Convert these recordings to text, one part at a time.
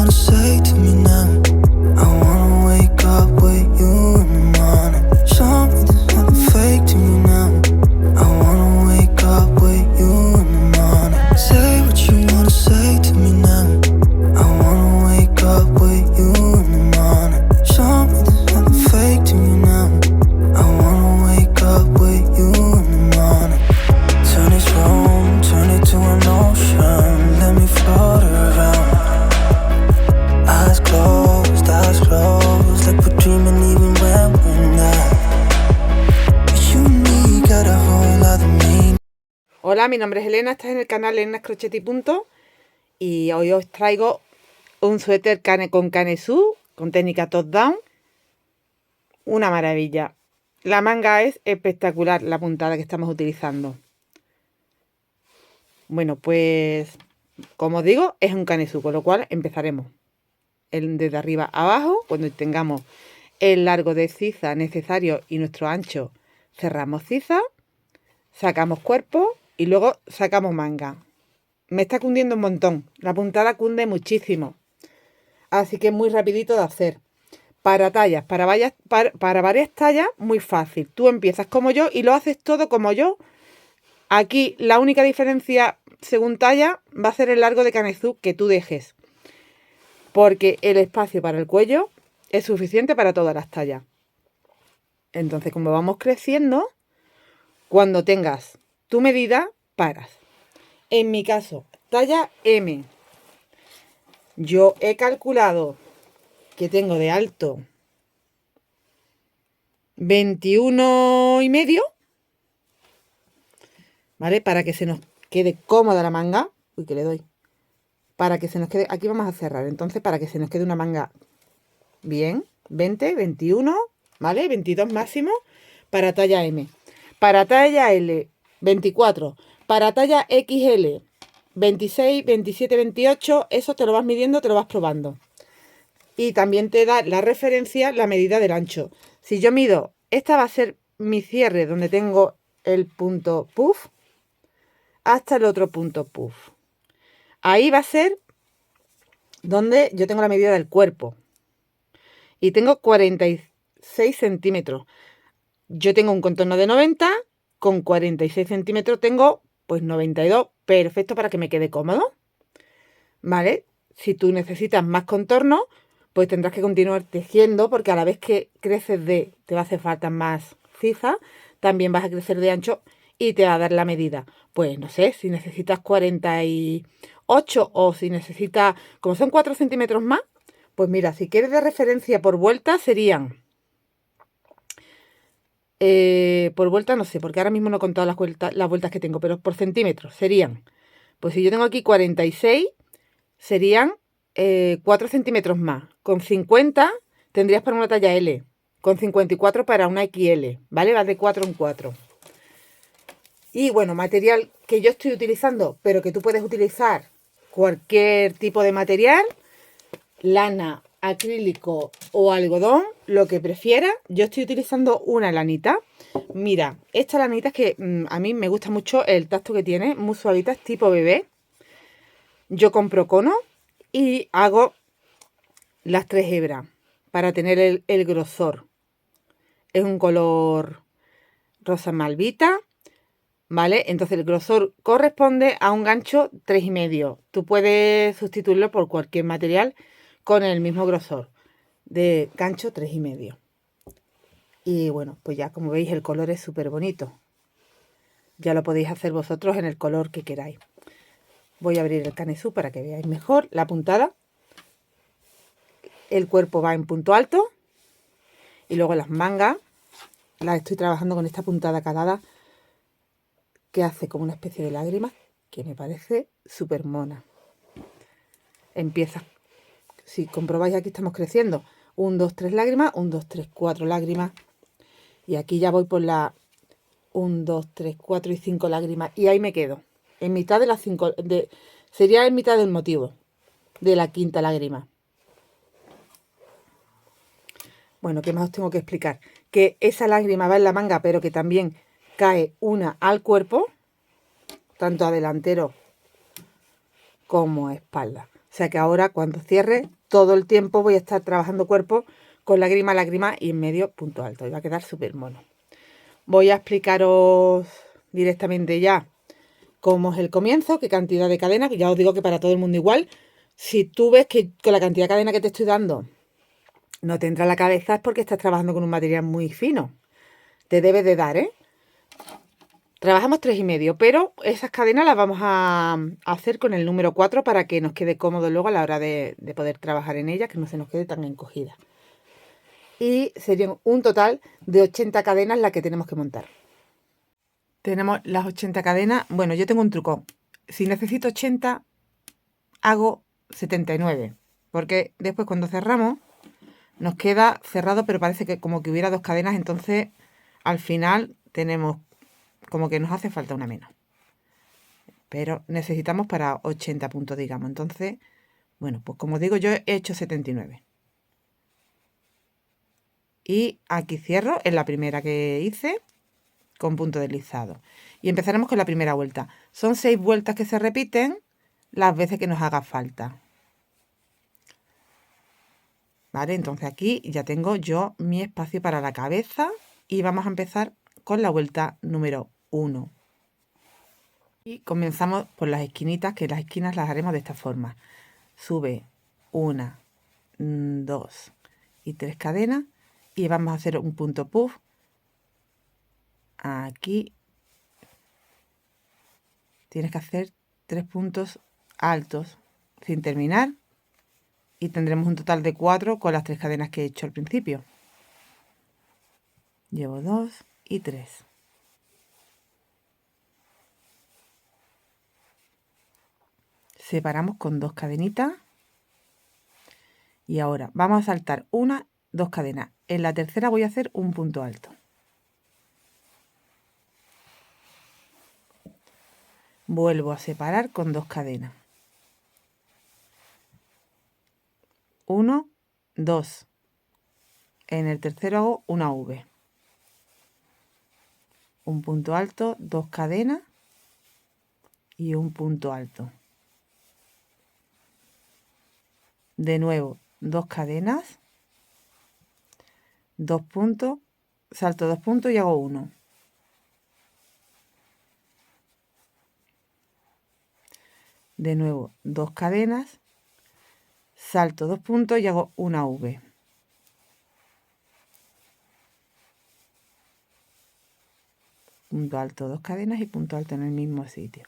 wanna say to me now. I wanna wake up with you in the morning. Show me there's nothing fake to me now. I wanna wake up with you in the morning. Say what you wanna say to me now. I wanna wake up with you in the morning. Show me there's nothing fake to me now. I wanna wake up with you in the morning. Turn this room, turn it to an ocean. Let me float around. Eyes closed, like we're dreaming even when we're not. You and me got a whole other meaning. Hola, mi nombre es Elena, estás en el canal Elena Crochet y Punto. Y hoy os traigo un suéter cane con canesú, con técnica top down. Una maravilla. La manga es espectacular, la puntada que estamos utilizando. Bueno, pues como os digo, es un canesú, con lo cual empezaremos desde arriba a abajo. Cuando tengamos el largo de ciza necesario y nuestro ancho, cerramos ciza, sacamos cuerpo y luego sacamos manga. Me está cundiendo un montón, la puntada cunde muchísimo, así que es muy rapidito de hacer. Para tallas, para varias tallas, muy fácil. Tú empiezas como yo y lo haces todo como yo. Aquí la única diferencia según talla va a ser el largo de canesú que tú dejes, porque el espacio para el cuello es suficiente para todas las tallas. Entonces, como vamos creciendo, cuando tengas tu medida, paras. En mi caso, talla M. Yo he calculado que tengo de alto 21,5, ¿vale? Para que se nos quede cómoda la manga. Uy, que le doy. Para que se nos quede, aquí vamos a cerrar, entonces para que se nos quede una manga bien, 20, 21, ¿vale? 22 máximo para talla M. Para talla L, 24. Para talla XL, 26, 27, 28, eso te lo vas midiendo, te lo vas probando. Y también te da la referencia, la medida del ancho. Si yo mido, esta va a ser mi cierre donde tengo el punto puff hasta el otro punto puff. Ahí va a ser donde yo tengo la medida del cuerpo. Y tengo 46 centímetros. Yo tengo un contorno de 90, con 46 centímetros tengo pues 92, perfecto para que me quede cómodo, ¿vale? Si tú necesitas más contorno, pues tendrás que continuar tejiendo, porque a la vez que creces te va a hacer falta más ciza, también vas a crecer de ancho y te va a dar la medida. Pues no sé, si necesitas 48 o si necesitas, como son 4 centímetros más, pues mira, si quieres de referencia por vuelta serían... por vuelta no sé, porque ahora mismo no he contado las vueltas que tengo, pero por centímetros serían, pues si yo tengo aquí 46, serían 4 centímetros más. Con 50 tendrías para una talla L, con 54 para una XL, ¿vale? Va de 4 en 4. Y bueno, material que yo estoy utilizando, pero que tú puedes utilizar cualquier tipo de material, lana, acrílico o algodón, lo que prefieras. Yo estoy utilizando una lanita. Mira, esta lanita es que a mí me gusta mucho el tacto que tiene, muy suavita, es tipo bebé. Yo compro cono y hago las 3 hebras para tener el grosor. Es un color rosa malvita, ¿vale? Entonces el grosor corresponde a un gancho 3,5. Tú puedes sustituirlo por cualquier material con el mismo grosor de gancho 3,5. Y bueno, pues ya como veis el color es súper bonito. Ya lo podéis hacer vosotros en el color que queráis. Voy a abrir el canesú para que veáis mejor la puntada. El cuerpo va en punto alto y luego las mangas las estoy trabajando con esta puntada calada que hace como una especie de lágrima, que me parece súper mona. Empieza, si comprobáis, aquí estamos creciendo 1, 2, 3 lágrimas, 1, 2, 3, 4 lágrimas, y aquí ya voy por la 1, 2, 3, 4 y 5 lágrimas, y ahí me quedo en mitad de las 5, sería en mitad del motivo de la 5ª lágrima. Bueno, ¿qué más os tengo que explicar? Que esa lágrima va en la manga, pero que también cae una al cuerpo, tanto a delantero como a espalda. O sea que ahora cuando cierre, todo el tiempo voy a estar trabajando cuerpo con lágrima, lágrima y en medio punto alto. Y va a quedar súper mono. Voy a explicaros directamente ya cómo es el comienzo, qué cantidad de cadenas, que ya os digo que para todo el mundo igual. Si tú ves que con la cantidad de cadena que te estoy dando no te entra en la cabeza, es porque estás trabajando con un material muy fino. Te debes de dar, ¿eh? Trabajamos 3,5, pero esas cadenas las vamos a hacer con el número 4 para que nos quede cómodo luego a la hora de poder trabajar en ellas, que no se nos quede tan encogida. Y serían un total de 80 cadenas las que tenemos que montar. Tenemos las 80 cadenas. Bueno, yo tengo un truco. Si necesito 80, hago 79. Porque después cuando cerramos, nos queda cerrado, pero parece que como que hubiera 2 cadenas. Entonces, al final, tenemos como que nos hace falta una menos. Pero necesitamos para 80 puntos, digamos. Entonces, bueno, pues como digo, yo he hecho 79. Y aquí cierro en la primera que hice con punto deslizado. Y empezaremos con la primera vuelta. Son 6 vueltas que se repiten las veces que nos haga falta. ¿Vale? Entonces aquí ya tengo yo mi espacio para la cabeza y vamos a empezar con la vuelta número 1. Y comenzamos por las esquinitas, que las esquinas las haremos de esta forma. Sube 1, 2 y 3 cadenas y vamos a hacer un punto puff aquí. Tienes que hacer 3 puntos altos sin terminar y tendremos un total de 4 con las 3 cadenas que he hecho al principio. Llevo 2 y 3. Separamos con 2 cadenitas y ahora vamos a saltar 1, 2 cadenas. En la tercera voy a hacer un punto alto. Vuelvo a separar con 2 cadenas. 1, 2. En el tercero hago una V. Un punto alto, 2 cadenas y un punto alto. De nuevo, 2 cadenas, 2 puntos, salto 2 puntos y hago 1. De nuevo, 2 cadenas, salto 2 puntos y hago una V. Punto alto, 2 cadenas y punto alto en el mismo sitio.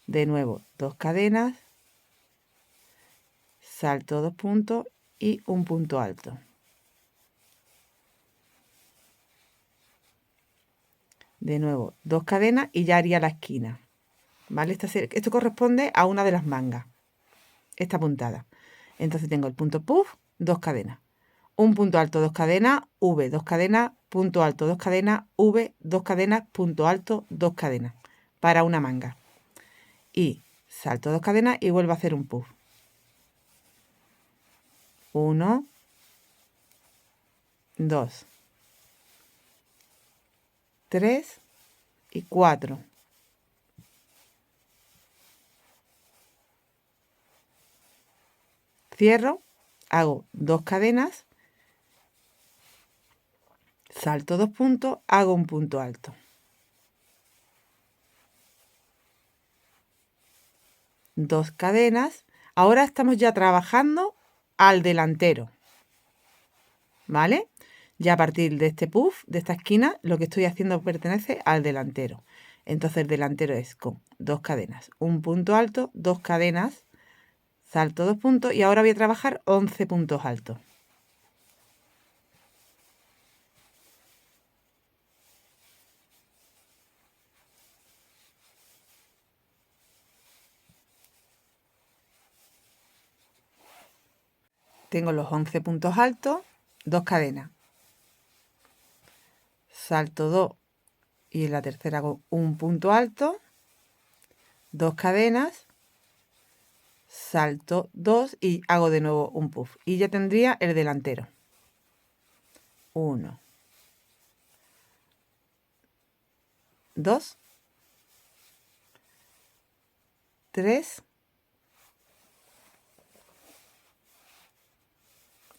De nuevo, 2 cadenas, salto 2 puntos y un punto alto. De nuevo, 2 cadenas y ya haría la esquina. ¿Vale? Esto corresponde a una de las mangas. Esta puntada. Entonces tengo el punto puff, 2 cadenas. Un punto alto, 2 cadenas, V, 2 cadenas, punto alto, 2 cadenas, V, 2 cadenas, punto alto, 2 cadenas. Para una manga. Y salto 2 cadenas y vuelvo a hacer un puff. 1, 2, 3 y 4. Cierro, hago 2 cadenas, salto 2 puntos, hago un punto alto. 2 cadenas. Ahora estamos ya trabajando al delantero. ¿Vale? Ya a partir de este puff, de esta esquina, lo que estoy haciendo pertenece al delantero. Entonces el delantero es con 2 cadenas, un punto alto, 2 cadenas, salto 2 puntos y ahora voy a trabajar 11 puntos altos. Tengo los 11 puntos altos, 2 cadenas. Salto 2 y en la tercera hago un punto alto, 2 cadenas, salto 2 y hago de nuevo un puff. Y ya tendría el delantero. 1, 2, 3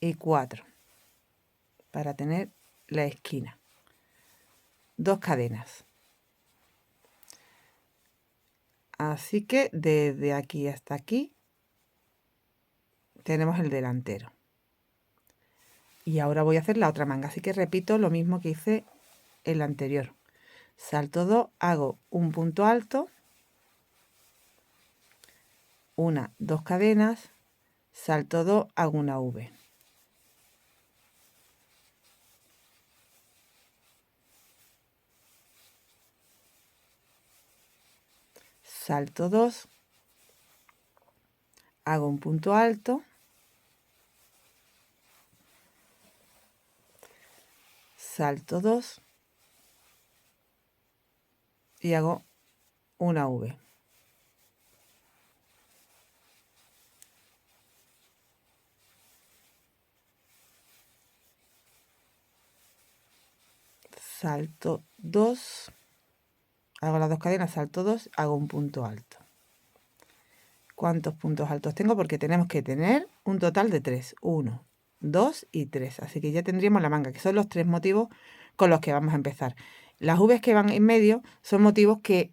y 4 para tener la esquina. 2 cadenas. Así que desde aquí hasta aquí tenemos el delantero. Y ahora voy a hacer la otra manga, así que repito lo mismo que hice en la anterior. Salto 2, hago un punto alto, 1, 2 cadenas, salto 2, hago una V. Salto 2, hago un punto alto, salto 2 y hago una V. Salto 2, hago las 2 cadenas, salto 2, hago un punto alto. ¿Cuántos puntos altos tengo? Porque tenemos que tener un total de 3. 1, 2 y 3. Así que ya tendríamos la manga, que son los 3 motivos con los que vamos a empezar. Las V's que van en medio son motivos que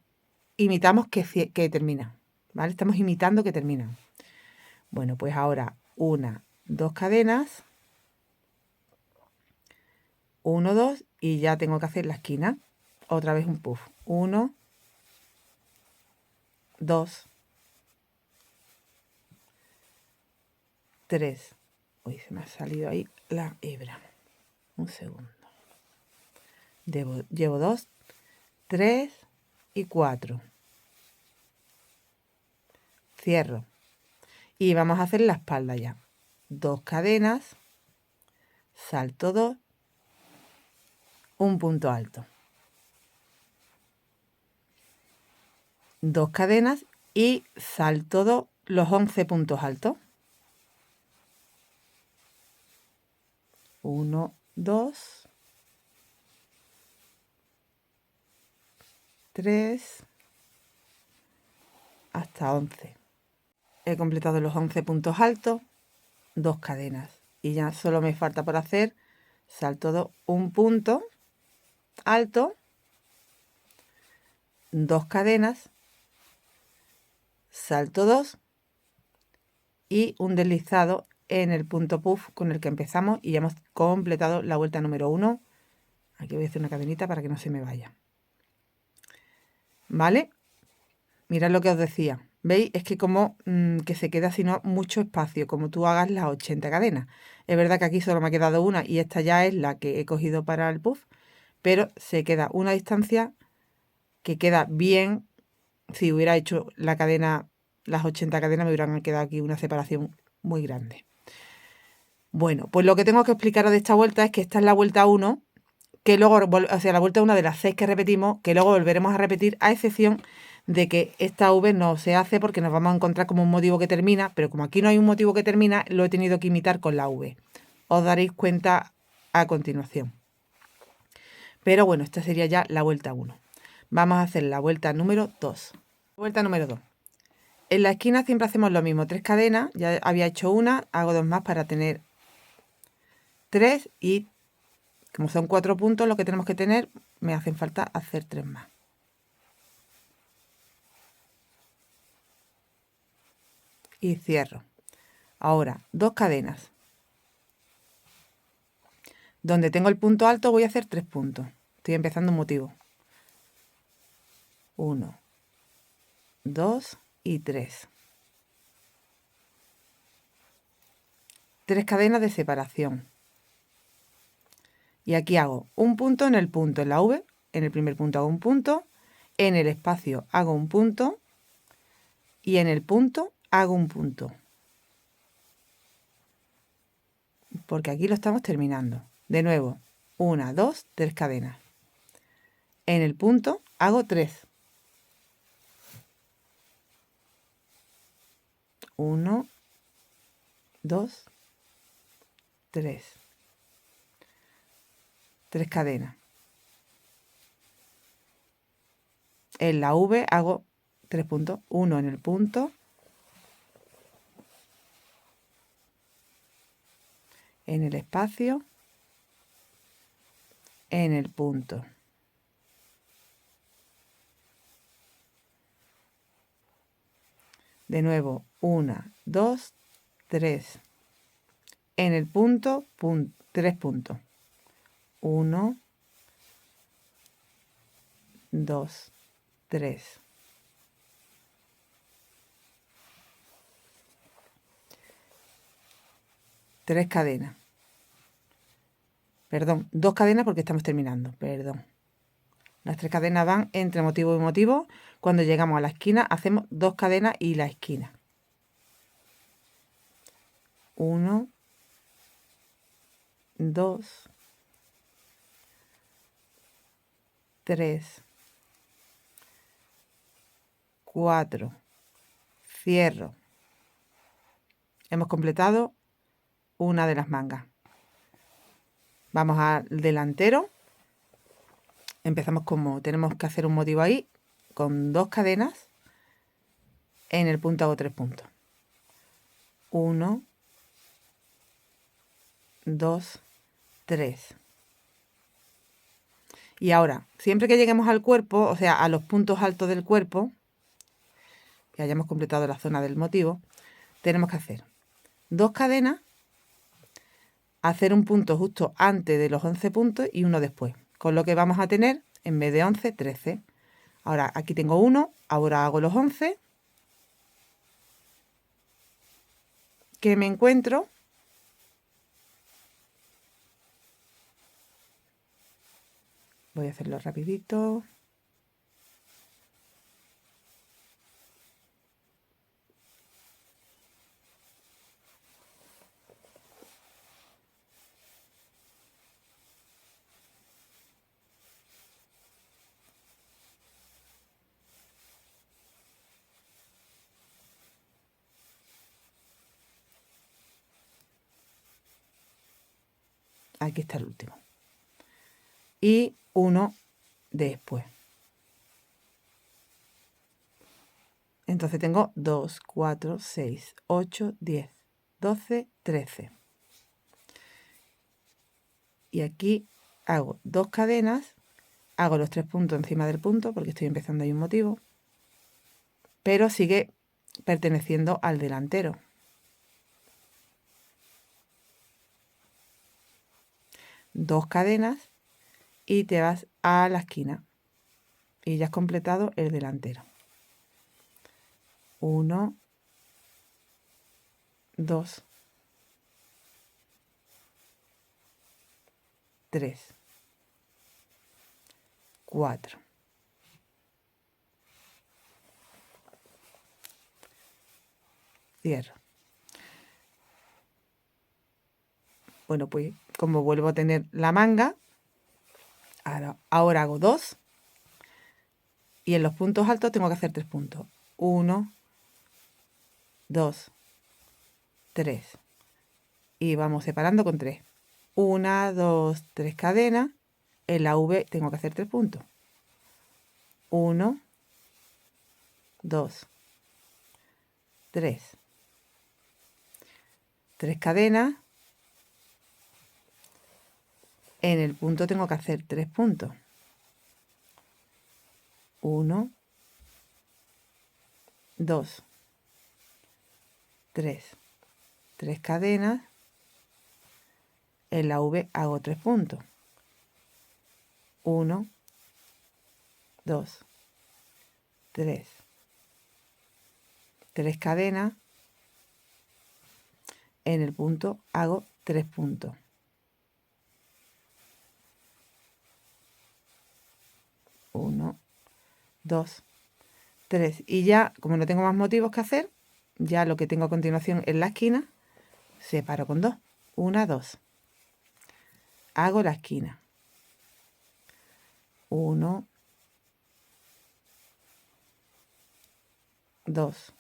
imitamos que terminan, ¿vale? Estamos imitando que terminan. Bueno, pues ahora 1, 2 cadenas, 1, 2 y ya tengo que hacer la esquina. Otra vez un puff. 1, 2, 3. Uy, se me ha salido ahí la hebra. Un segundo. Llevo 2, 3 y 4. Cierro. Y vamos a hacer la espalda ya. 2 cadenas, salto 2, un punto alto. 2 cadenas y salto 2, los 11 puntos altos. 1, 2, 3, hasta 11. He completado los 11 puntos altos, 2 cadenas. Y ya solo me falta por hacer salto 2, un punto alto, 2 cadenas, salto 2 y un deslizado en el punto puff con el que empezamos y ya hemos completado la vuelta número 1. Aquí voy a hacer una cadenita para que no se me vaya. ¿Vale? Mirad lo que os decía. ¿Veis? Es que como que se queda sino mucho espacio, como tú hagas las 80 cadenas. Es verdad que aquí solo me ha quedado una y esta ya es la que he cogido para el puff, pero se queda una distancia que queda bien. Si hubiera hecho la cadena, las 80 cadenas, me hubieran quedado aquí una separación muy grande. Bueno, pues lo que tengo que explicaros de esta vuelta es que esta es la vuelta 1, que luego, o sea, la vuelta 1 de las 6 que repetimos, que luego volveremos a repetir, a excepción de que esta V no se hace porque nos vamos a encontrar como un motivo que termina, pero como aquí no hay un motivo que termina, lo he tenido que imitar con la V. Os daréis cuenta a continuación. Pero bueno, esta sería ya la vuelta 1. Vamos a hacer la vuelta número 2. Vuelta número 2. En la esquina siempre hacemos lo mismo, 3 cadenas, ya había hecho una, hago 2 más para tener 3 y como son 4 puntos lo que tenemos que tener, me hacen falta hacer 3 más. Y cierro. Ahora, 2 cadenas. Donde tengo el punto alto voy a hacer 3 puntos. Estoy empezando un motivo. 1, 2 y 3. 3 cadenas de separación. Y aquí hago un punto en el punto, en la V, en el primer punto hago un punto, en el espacio hago un punto y en el punto hago un punto. Porque aquí lo estamos terminando. De nuevo, 1, 2, 3 cadenas. En el punto hago 3. 1, 2, 3. 3 cadenas. En la V hago 3 puntos. 1 en el punto en el espacio, en el punto. De nuevo, 1, 2, 3. En el punto, 3 puntos. 1, 2, 3. Tres cadenas. Perdón, 2 cadenas porque estamos terminando. Perdón. Las 3 cadenas van entre motivo y motivo. Cuando llegamos a la esquina, hacemos 2 cadenas y la esquina. 1, 2, 3, 4. Cierro. Hemos completado una de las mangas. Vamos al delantero. Empezamos como tenemos que hacer un motivo ahí, con 2 cadenas. En el punto hago 3 puntos. 1, 2, 3. Y ahora, siempre que lleguemos al cuerpo, o sea, a los puntos altos del cuerpo, que hayamos completado la zona del motivo, tenemos que hacer 2 cadenas, hacer un punto justo antes de los 11 puntos y uno después. Con lo que vamos a tener, en vez de 11, 13. Ahora, aquí tengo 1, ahora hago los 11. Que me encuentro. Voy a hacerlo rapidito. Aquí está el último. Y uno después. Entonces tengo 2, 4, 6, 8, 10, 12, 13. Y aquí hago 2 cadenas, hago los 3 puntos encima del punto porque estoy empezando ahí un motivo, pero sigue perteneciendo al delantero. Dos cadenas y te vas a la esquina y ya has completado el delantero. 1, 2, 3, 4. Cierro. Bueno, pues como vuelvo a tener la manga, ahora hago 2 y en los puntos altos tengo que hacer 3 puntos. 1, 2, 3. Y vamos separando con 3. 1, 2, 3 cadenas. En la V tengo que hacer 3 puntos. 1, 2, 3. 3 cadenas. En el punto tengo que hacer 3 puntos. 1, 2, 3. 3 cadenas. En la V hago 3 puntos. 1, 2, 3. 3 cadenas. En el punto hago 3 puntos. 1, 2, 3. Y ya, como no tengo más motivos que hacer, ya lo que tengo a continuación en la esquina, separo con 2. 1, 2. Hago la esquina. 1, 2,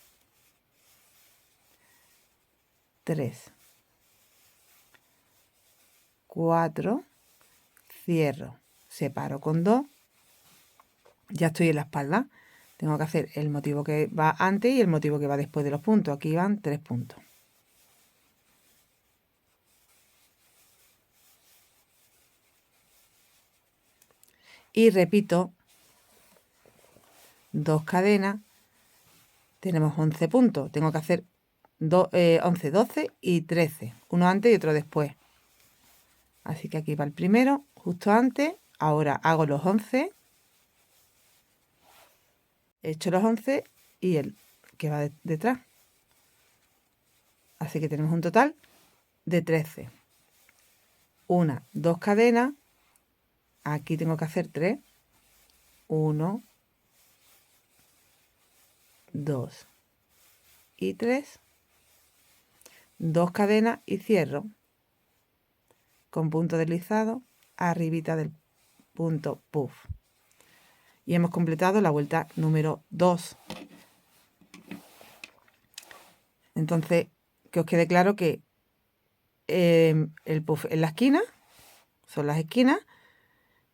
3, 4, cierro, separo con 2, ya estoy en la espalda. Tengo que hacer el motivo que va antes y el motivo que va después de los puntos. Aquí van 3 puntos. y repito 2 cadenas. Tenemos 11 puntos, tengo que hacer 11, 12 y 13, uno antes y otro después. Así que aquí va el primero, justo antes. Ahora hago los 11, he hecho los 11 y el que va detrás. Así que tenemos un total de 13. 1, 2 cadenas. Aquí tengo que hacer 3. 1, 2 y 3. 2 cadenas y cierro con punto deslizado arribita del punto puff. Y hemos completado la vuelta número 2. Entonces, que os quede claro que el puff en la esquina, son las esquinas,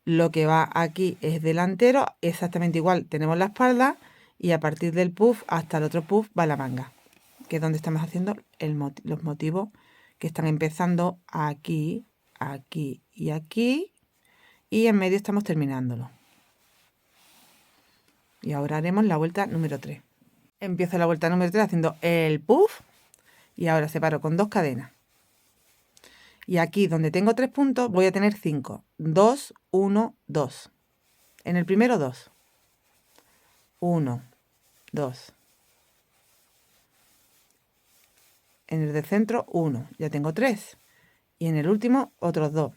lo que va aquí es delantero, exactamente igual tenemos la espalda y a partir del puff hasta el otro puff va la manga, que es donde estamos haciendo los motivos que están empezando aquí, aquí y aquí, y en medio estamos terminándolo. Y ahora haremos la vuelta número 3. Empiezo la vuelta número 3 haciendo el puff y ahora separo con 2 cadenas. Y aquí donde tengo 3 puntos voy a tener 5. 2, 1, 2. En el primero 2. 1, 2. En el de centro 1. Ya tengo 3. Y en el último otros 2.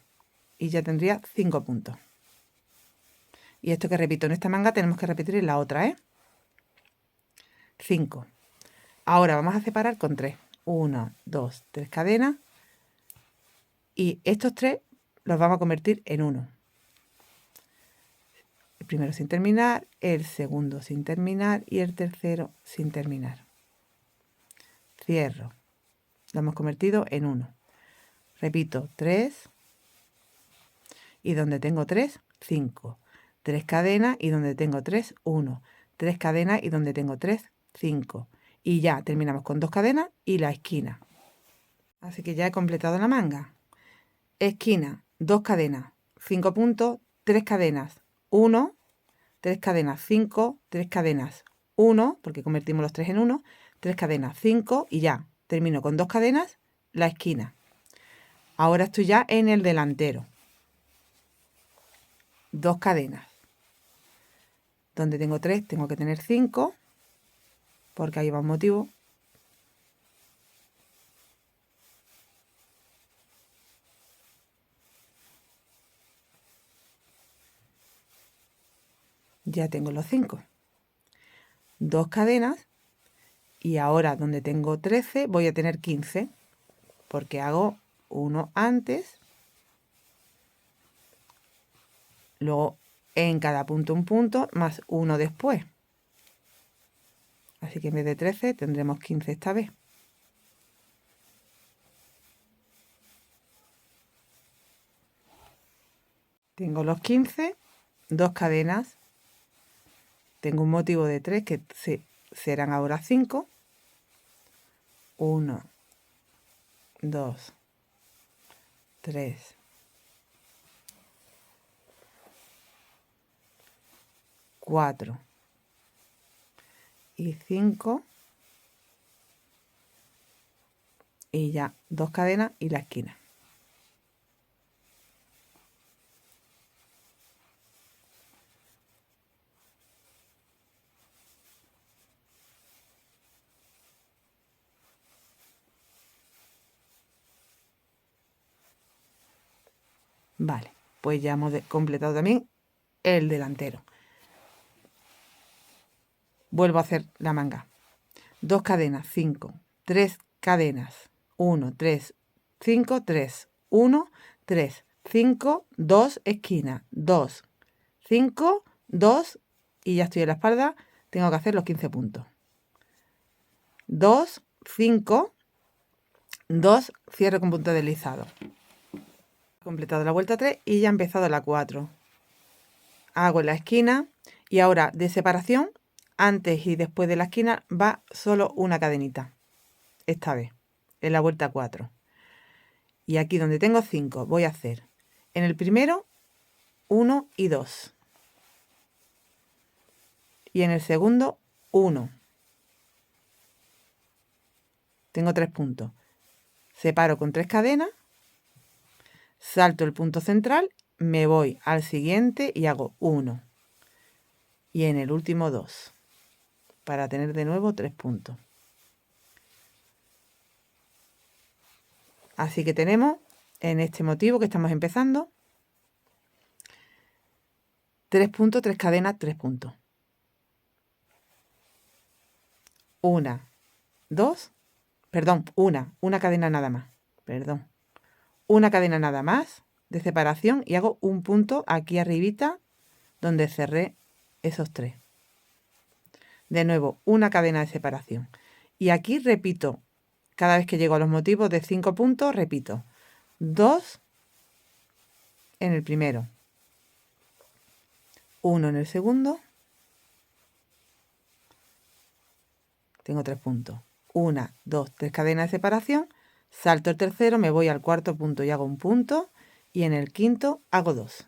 Y ya tendría 5 puntos. Y esto que repito en esta manga tenemos que repetir en la otra, ¿eh? 5. Ahora vamos a separar con 3. 1, 2, 3 cadenas. Y estos 3 los vamos a convertir en 1. El primero sin terminar, el segundo sin terminar y el tercero sin terminar. Cierro. Lo hemos convertido en 1. Repito, 3. Y donde tengo 3, 5. 3 cadenas y donde tengo 3, 1. 3 cadenas y donde tengo 3, 5. Y ya terminamos con 2 cadenas y la esquina. Así que ya he completado la manga. Esquina, 2 cadenas, 5 puntos, 3 cadenas, 1, 3 cadenas, 5, 3 cadenas, 1, porque convertimos los 3 en 1, 3 cadenas, 5 y ya termino con 2 cadenas la esquina. Ahora estoy ya en el delantero. 2 cadenas. Donde tengo 3 tengo que tener 5, porque ahí va un motivo. Ya tengo los 5. 2 cadenas y ahora donde tengo 13 voy a tener 15, porque hago uno antes, luego en cada punto un punto más uno después. Así que en vez de 13 tendremos 15 esta vez. Tengo los 15, 2 cadenas. Tengo un motivo de 3 que serán ahora 5. 1, 2, 3, 4 y 5. Y ya 2 cadenas y la esquina. Vale, pues ya hemos completado también el delantero. Vuelvo a hacer la manga. 2 cadenas, 5, 3 cadenas, 1, 3, 5, 3, 1, 3, 5, 2 esquinas, 2, 5, 2 y ya estoy en la espalda. Tengo que hacer los 15 puntos. 2, 5, 2, cierro con punto deslizado. He completado la vuelta 3 y ya he empezado la 4. Hago en la esquina y ahora de separación, antes y después de la esquina, va solo una cadenita. Esta vez, en la vuelta 4. Y aquí donde tengo 5 voy a hacer en el primero 1 y 2. y en el segundo 1. Tengo 3 puntos. Separo con 3 cadenas, salto el punto central, me voy al siguiente y hago 1. Y en el último 2, para tener de nuevo 3 puntos. Así que tenemos en este motivo que estamos empezando 3 puntos, 3 cadenas, 3 puntos. 1, 2, perdón, una cadena nada más, perdón. Una cadena nada más de separación y hago un punto aquí arribita donde cerré esos 3. De nuevo, una cadena de separación. Y aquí repito, cada vez que llego a los motivos de 5 puntos, repito 2 en el primero, 1 en el segundo, tengo 3 puntos, 1, 2, 3 cadenas de separación, salto el tercero, me voy al cuarto punto y hago un punto, y en el quinto hago 2.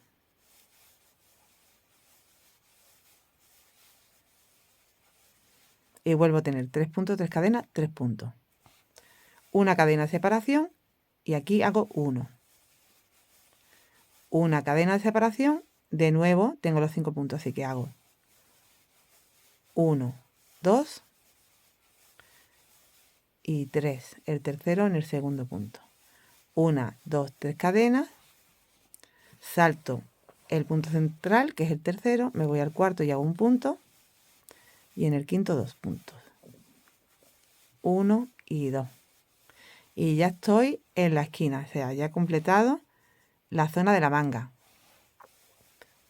Y vuelvo a tener 3 puntos, 3 cadenas, 3 puntos. Una cadena de separación y aquí hago 1. Una cadena de separación, de nuevo tengo los 5 puntos, así que hago 1, 2 y 3, el tercero en el segundo punto. 1, 2, 3 cadenas, salto el punto central, que es el tercero, me voy al cuarto y hago un punto, y en el quinto 2 puntos. 1 y 2. Y ya estoy en la esquina, o sea, ya he completado la zona de la manga.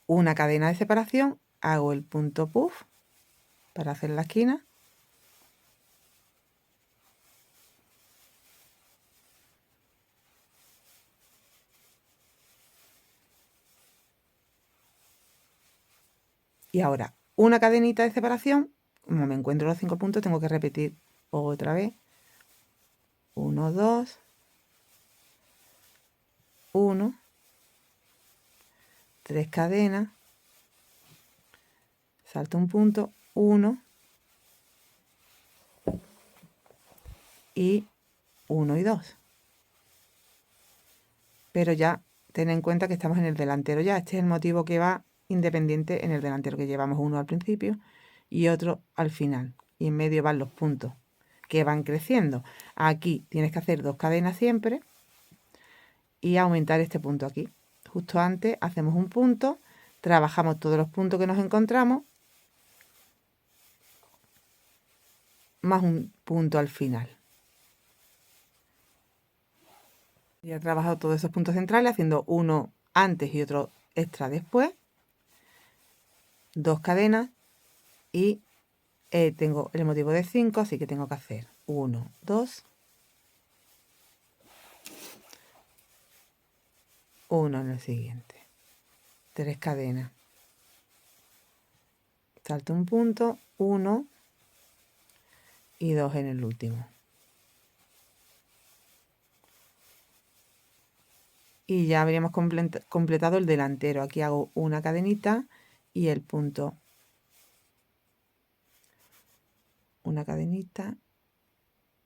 Una cadena de separación, hago el punto puff para hacer la esquina. Y ahora, una cadenita de separación, como me encuentro los 5 puntos, tengo que repetir otra vez. 1, 2, 1, 3 cadenas, salto un punto, 1 y 1 y 2. Pero ya ten en cuenta que estamos en el delantero ya. Este es el motivo que va independiente en el delantero, que llevamos uno al principio y otro al final. Y en medio van los puntos que van creciendo. Aquí tienes que hacer 2 cadenas siempre y aumentar este punto aquí. Justo antes hacemos un punto, trabajamos todos los puntos que nos encontramos, más un punto al final. Ya he trabajado todos esos puntos centrales haciendo uno antes y otro extra después. 2 cadenas y tengo el motivo de 5, así que tengo que hacer 1, 2, 1 en el siguiente, 3 cadenas, salto un punto, 1 y 2 en el último. Y ya habríamos completado el delantero. Aquí hago una cadenita y el punto. Una cadenita.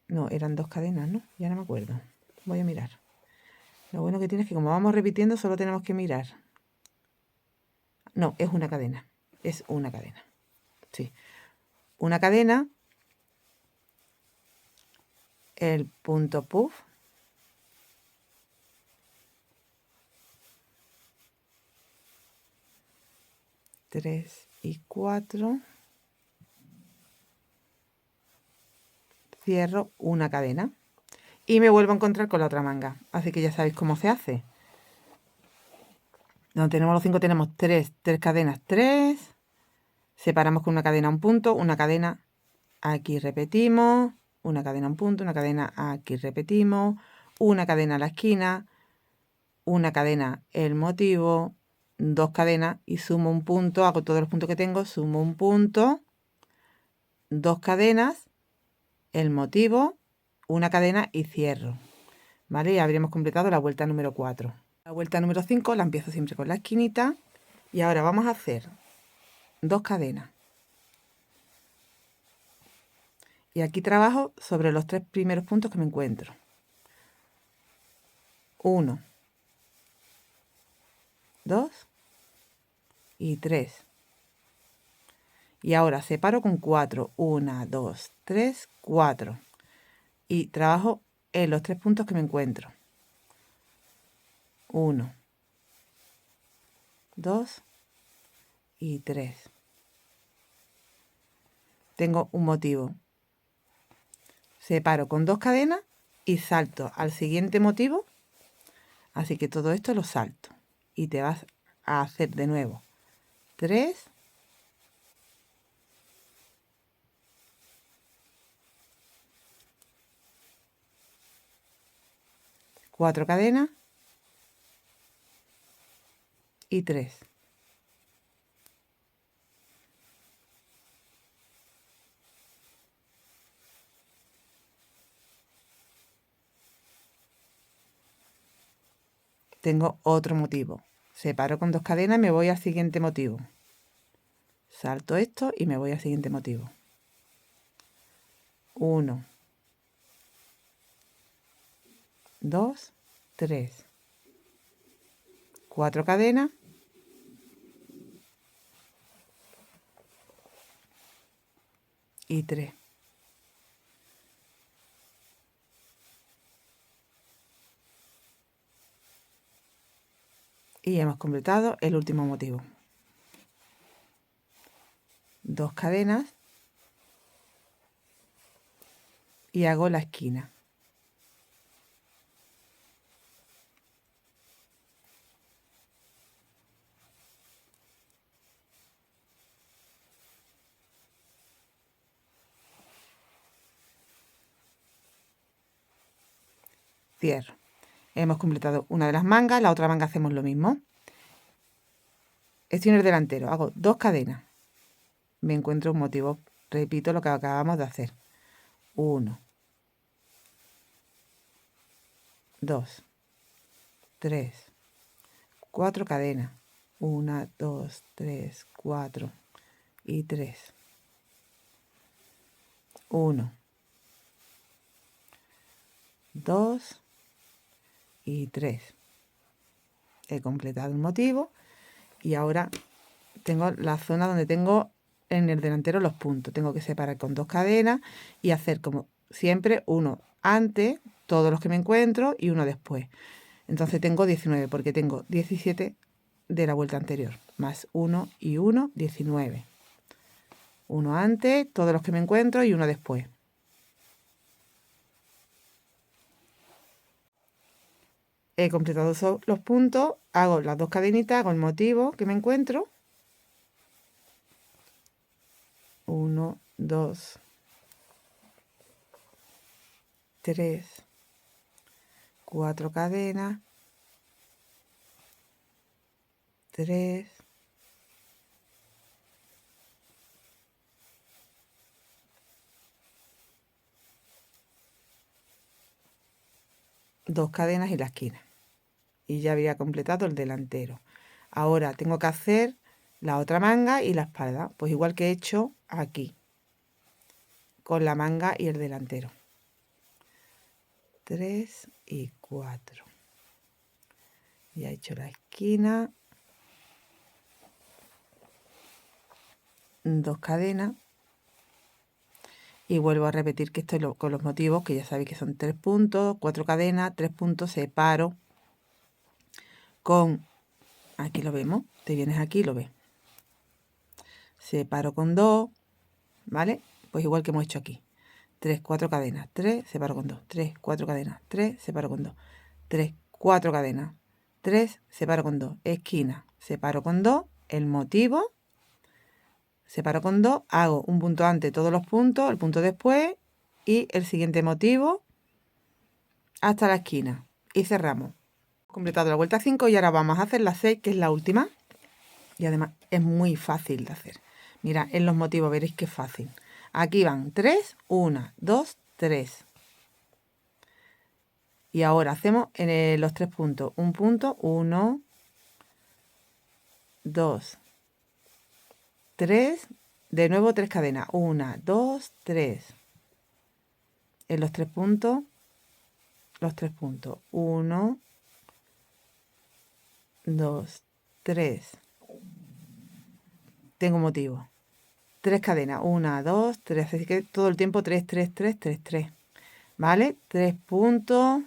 No, eran 2 cadenas, ¿no? Ya no me acuerdo. Voy a mirar. Lo bueno que tiene es que como vamos repitiendo, solo tenemos que mirar. No, es una cadena. Es una cadena. Sí. Una cadena. El punto puff. Tres y 4. Cierro una cadena y me vuelvo a encontrar con la otra manga, así que ya sabéis cómo se hace. Donde tenemos los 5 tenemos 3 cadenas, 3, separamos con una cadena un punto, una cadena, aquí repetimos, una cadena un punto, una cadena, aquí repetimos, una cadena a la esquina, una cadena el motivo, 2 cadenas y sumo un punto, hago todos los puntos que tengo, sumo un punto, 2 cadenas, el motivo, una cadena y cierro, ¿vale? Y habríamos completado la vuelta número 4. La vuelta número 5 la empiezo siempre con la esquinita y ahora vamos a hacer 2 cadenas, Y aquí trabajo sobre los 3 primeros puntos que me encuentro. 1, 2 y 3. Y ahora separo con 4. 1, 2, 3, 4. Y trabajo en los 3 puntos que me encuentro. 1, 2 y 3. Tengo un motivo. Separo con 2 cadenas y salto al siguiente motivo. Así que todo esto lo salto. Y te vas a hacer de nuevo 3, 4 cadenas y 3. Tengo otro motivo. Separo con 2 cadenas y me voy al siguiente motivo. Salto esto y me voy al siguiente motivo. 1, 2, 3. 4 cadenas y 3. Y hemos completado el último motivo. 2 cadenas y hago la esquina. Cierro. Hemos completado una de las mangas, la otra manga hacemos lo mismo. Estoy en el delantero, hago 2 cadenas. Me encuentro un motivo, repito lo que acabamos de hacer. 1, 2, 3, 4 cadenas. 1, 2, 3, 4 y 3. 1, 2 y 3. He completado el motivo y ahora tengo la zona donde tengo en el delantero los puntos. Tengo que separar con 2 cadenas y hacer como siempre uno antes, todos los que me encuentro, y uno después. Entonces tengo 19 porque tengo 17 de la vuelta anterior, más 1 y 1, 19. Uno antes, todos los que me encuentro y uno después. He completado los puntos, hago las 2 cadenitas, hago el motivo que me encuentro. 1, 2, 3, 4 cadenas, 3, 2 cadenas y la esquina. Y ya había completado el delantero. Ahora tengo que hacer la otra manga y la espalda, pues igual que he hecho aquí, con la manga y el delantero. 3 y 4. Ya he hecho la esquina, 2 cadenas y vuelvo a repetir que estoy con los motivos, que ya sabéis que son 3 puntos, 4 cadenas, 3 puntos, separo con, aquí lo vemos, te vienes aquí y lo ves, separo con 2, ¿vale? Pues igual que hemos hecho aquí, 3, 4 cadenas, 3, separo con 2, 3, 4 cadenas, 3, separo con 2, 3, 4 cadenas, 3, separo con 2, esquina, separo con 2, el motivo, separo con 2, hago un punto antes todos los puntos, el punto después y el siguiente motivo hasta la esquina y cerramos. Completado la vuelta 5 y ahora vamos a hacer la 6, que es la última, y además es muy fácil de hacer. Mira, en los motivos veréis que es fácil. Aquí van 3, 1, 2, 3. Y ahora hacemos en los 3 puntos. Un punto, 1, 2, 3. De nuevo 3 cadenas. 1, 2, 3. en los 3 puntos, 1, 2, 3. Tengo motivo. 3 cadenas, 1, 2, 3, así que todo el tiempo 3, 3, 3, 3, 3. ¿Vale? 3 puntos.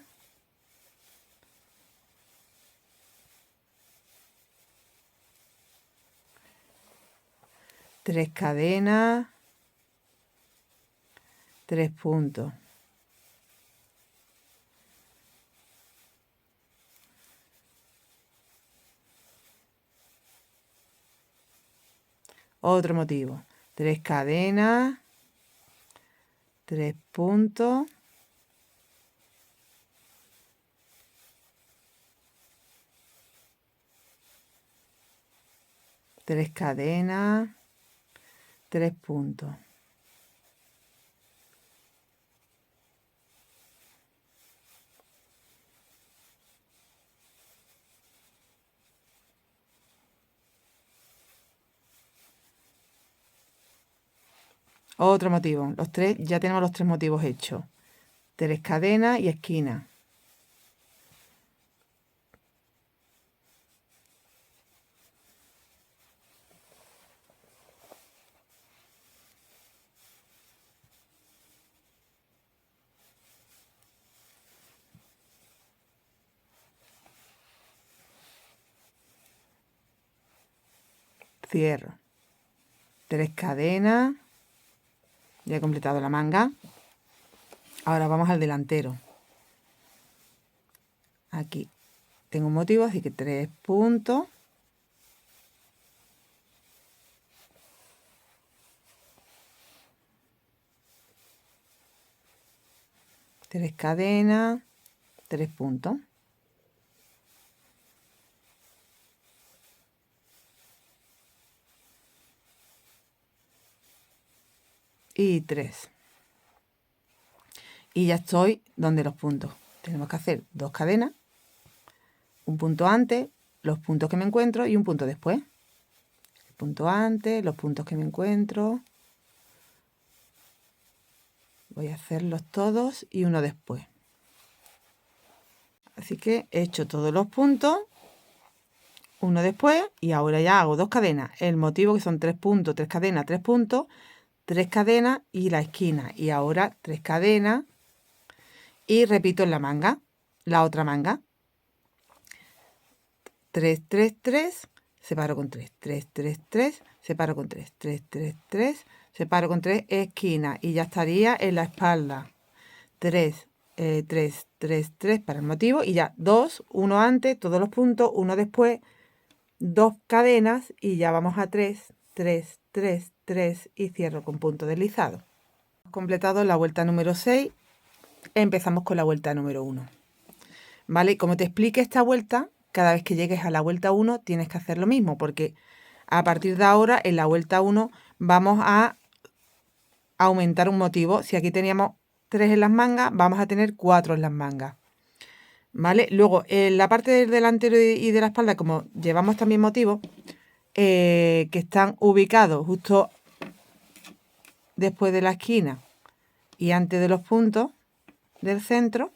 Tres cadenas, 3 puntos. Otro motivo. 3 cadenas, 3 puntos. Tres cadenas, 3 puntos. Otro motivo. Los 3, ya tenemos los 3 motivos hechos. 3 cadenas y esquina. Cierro. 3 cadenas. Ya he completado la manga. Ahora vamos al delantero. Aquí tengo un motivo, así que 3 puntos. Tres cadenas, 3 puntos. Y 3. Y ya estoy donde los puntos. Tenemos que hacer 2 cadenas, un punto antes, los puntos que me encuentro y un punto después. El punto antes, los puntos que me encuentro. Voy a hacerlos todos y uno después. Así que he hecho todos los puntos, uno después, y ahora ya hago 2 cadenas. El motivo que son 3 puntos, 3 cadenas, 3 puntos, 3 cadenas y la esquina. Y ahora 3 cadenas y repito en la manga, la otra manga. 3, 3, 3, separo con 3, 3, 3, 3, separo con 3, 3, 3, 3, separo con 3, esquina y ya estaría en la espalda. 3, 3, 3, 3 para el motivo y ya 2, 1 antes, todos los puntos, 1 después, 2 cadenas y ya vamos a 3, 3, 3, 3 y cierro con punto deslizado. Completado la vuelta número 6, empezamos con la vuelta número 1. ¿Vale? Como te explique esta vuelta, cada vez que llegues a la vuelta 1 tienes que hacer lo mismo, porque a partir de ahora en la vuelta 1 vamos a aumentar un motivo. Si aquí teníamos 3 en las mangas, vamos a tener 4 en las mangas. ¿Vale? Luego, en la parte del delantero y de la espalda, como llevamos también motivos que están ubicados justo después de la esquina y antes de los puntos del centro,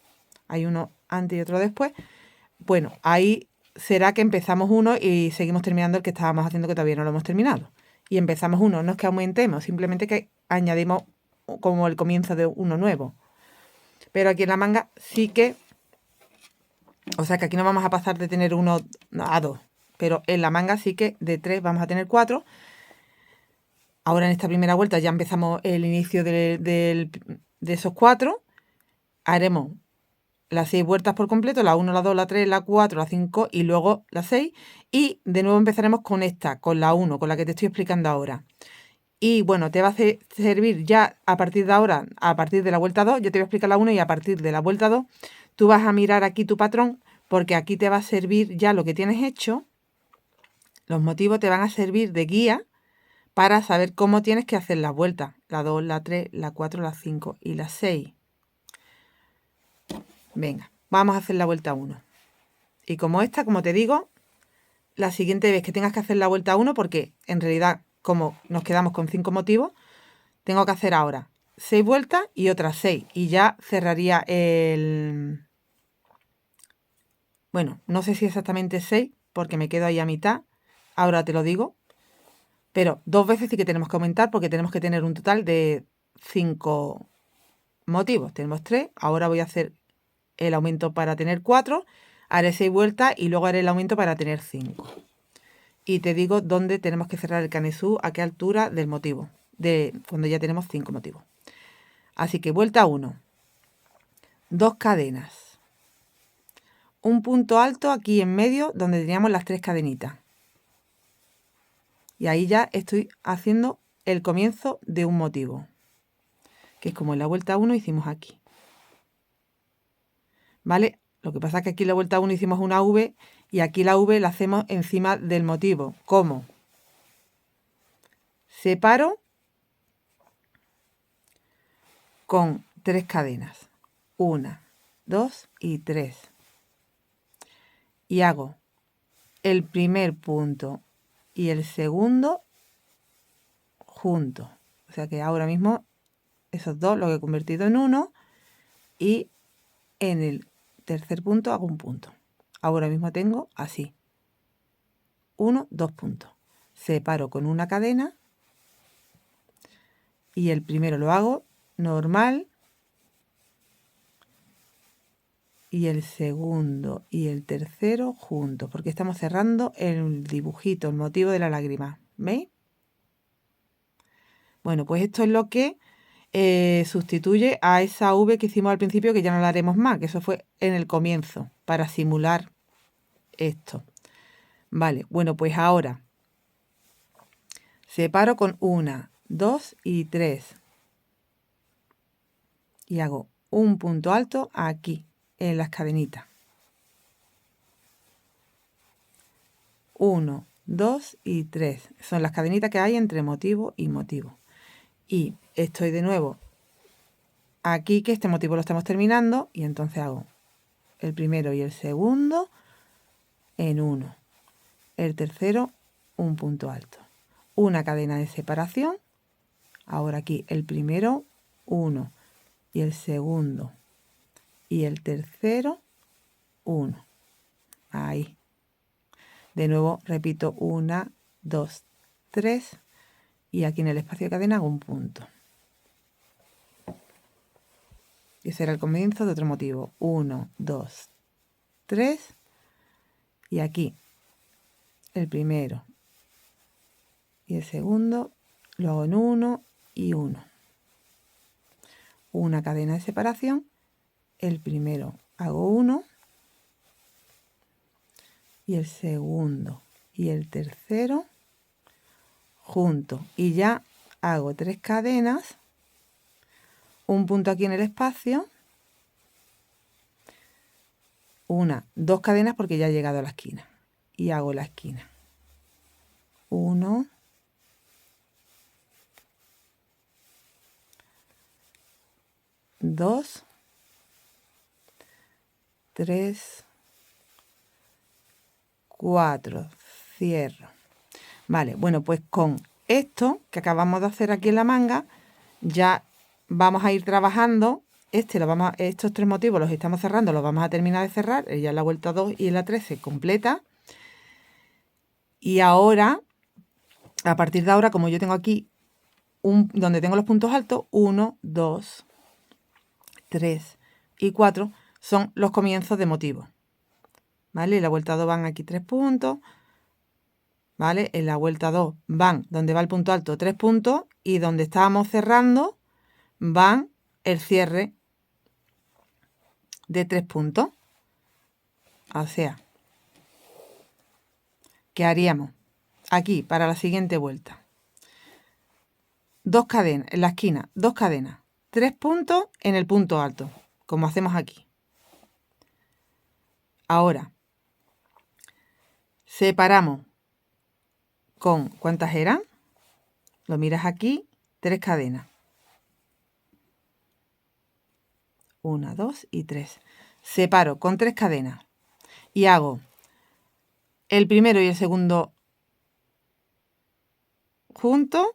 hay uno antes y otro después. Bueno, ahí será que empezamos uno y seguimos terminando el que estábamos haciendo, que todavía no lo hemos terminado. Y empezamos uno, no es que aumentemos, simplemente que añadimos como el comienzo de uno nuevo. Pero aquí en la manga sí que, o sea que aquí no vamos a pasar de tener 1 a 2, pero en la manga sí que de 3 vamos a tener 4. Ahora en esta primera vuelta ya empezamos el inicio de esos 4. Haremos las 6 vueltas por completo, la 1, la 2, la 3, la 4, la 5 y luego la 6. Y de nuevo empezaremos con esta, con la 1, con la que te estoy explicando ahora. Y bueno, te va a servir ya a partir de ahora, a partir de la vuelta 2, yo te voy a explicar la 1 y a partir de la vuelta 2, tú vas a mirar aquí tu patrón, porque aquí te va a servir ya lo que tienes hecho. Los motivos te van a servir de guía para saber cómo tienes que hacer las vueltas. La 2, la 3, la 4, la 5 y la 6. Venga, vamos a hacer la vuelta 1. Y como esta, como te digo, la siguiente vez que tengas que hacer la vuelta 1, porque en realidad, como nos quedamos con 5 motivos, tengo que hacer ahora 6 vueltas y otras 6. Y ya cerraría el... Bueno, no sé si exactamente 6, porque me quedo ahí a mitad. Ahora te lo digo. Pero 2 veces sí que tenemos que aumentar, porque tenemos que tener un total de 5 motivos. Tenemos 3. Ahora voy a hacer el aumento para tener 4. Haré 6 vueltas y luego haré el aumento para tener 5. Y te digo dónde tenemos que cerrar el canesú, a qué altura del motivo, de cuando ya tenemos 5 motivos. Así que vuelta 1, 2 cadenas, un punto alto aquí en medio donde teníamos las 3 cadenitas. Y ahí ya estoy haciendo el comienzo de un motivo, que es como en la vuelta 1 hicimos aquí. ¿Vale? Lo que pasa es que aquí en la vuelta 1 hicimos una V y aquí la V la hacemos encima del motivo. ¿Cómo? Separo con 3 cadenas. 1, 2 y 3. Y hago el primer punto y el segundo juntos. O sea que ahora mismo esos dos los he convertido en uno y en el tercer punto hago un punto. Ahora mismo tengo así. 1, 2 puntos. Separo con una cadena y el primero lo hago normal y el segundo y el tercero juntos, porque estamos cerrando el dibujito, el motivo de la lágrima. ¿Veis? Bueno, pues esto es lo que sustituye a esa V que hicimos al principio, que ya no la haremos más, que eso fue en el comienzo, para simular esto. Vale, bueno, pues ahora separo con 1, 2 y 3. Y hago un punto alto aquí, en las cadenitas. 1, 2 y 3. Son las cadenitas que hay entre motivo y motivo. Y estoy de nuevo aquí, que este motivo lo estamos terminando, y entonces hago el primero y el segundo en 1. El tercero, un punto alto. Una cadena de separación. Ahora aquí el primero, 1. Y el segundo y el tercero, 1. Ahí. De nuevo repito 1, 2, 3. Y aquí en el espacio de cadena hago un punto. Y ese era el comienzo de otro motivo. 1, 2, 3. Y aquí el primero y el segundo lo hago en 1 y 1. Una cadena de separación. El primero hago 1 y el segundo y el tercero juntos. Y ya hago 3 cadenas, un punto aquí en el espacio, 1, 2 cadenas porque ya he llegado a la esquina. Y hago la esquina. 1, 2, 3, 4, cierro. Vale, bueno, pues con esto que acabamos de hacer aquí en la manga, ya vamos a ir trabajando. Estos 3 motivos los estamos cerrando, los vamos a terminar de cerrar. Ya en la vuelta 2 y en la 3 se completa. Y ahora, a partir de ahora, como yo tengo aquí donde tengo los puntos altos, 1, 2, 3 y 4 son los comienzos de motivo. ¿Vale? En la vuelta 2 van aquí 3 puntos. ¿Vale? En la vuelta 2 van donde va el punto alto 3 puntos y donde estábamos cerrando van el cierre de 3 puntos. O sea, ¿qué haríamos? Aquí, para la siguiente vuelta. 2 cadenas, en la esquina, 2 cadenas. 3 puntos en el punto alto, como hacemos aquí. Ahora, separamos con, ¿cuántas eran? Lo miras aquí, 3 cadenas. 1, 2 y 3. Separo con 3 cadenas y hago el primero y el segundo juntos,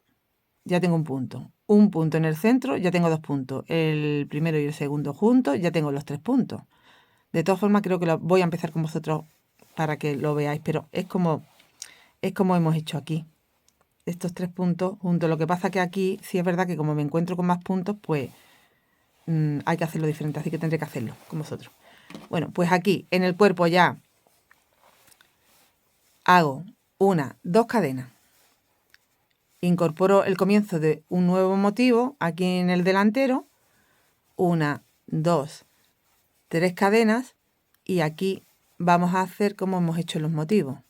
ya tengo un punto. un punto en el centro, ya tengo 2 puntos. El primero y el segundo juntos, ya tengo los 3 puntos. De todas formas, creo que lo voy a empezar con vosotros para que lo veáis, pero es como hemos hecho aquí. Estos 3 puntos juntos. Lo que pasa que aquí sí es verdad que como me encuentro con más puntos, pues hay que hacerlo diferente, así que tendré que hacerlo con vosotros. Bueno, pues aquí en el cuerpo ya hago 2 cadenas. Incorporo el comienzo de un nuevo motivo aquí en el delantero. 1, 2, 3 cadenas. Y aquí vamos a hacer como hemos hecho los motivos.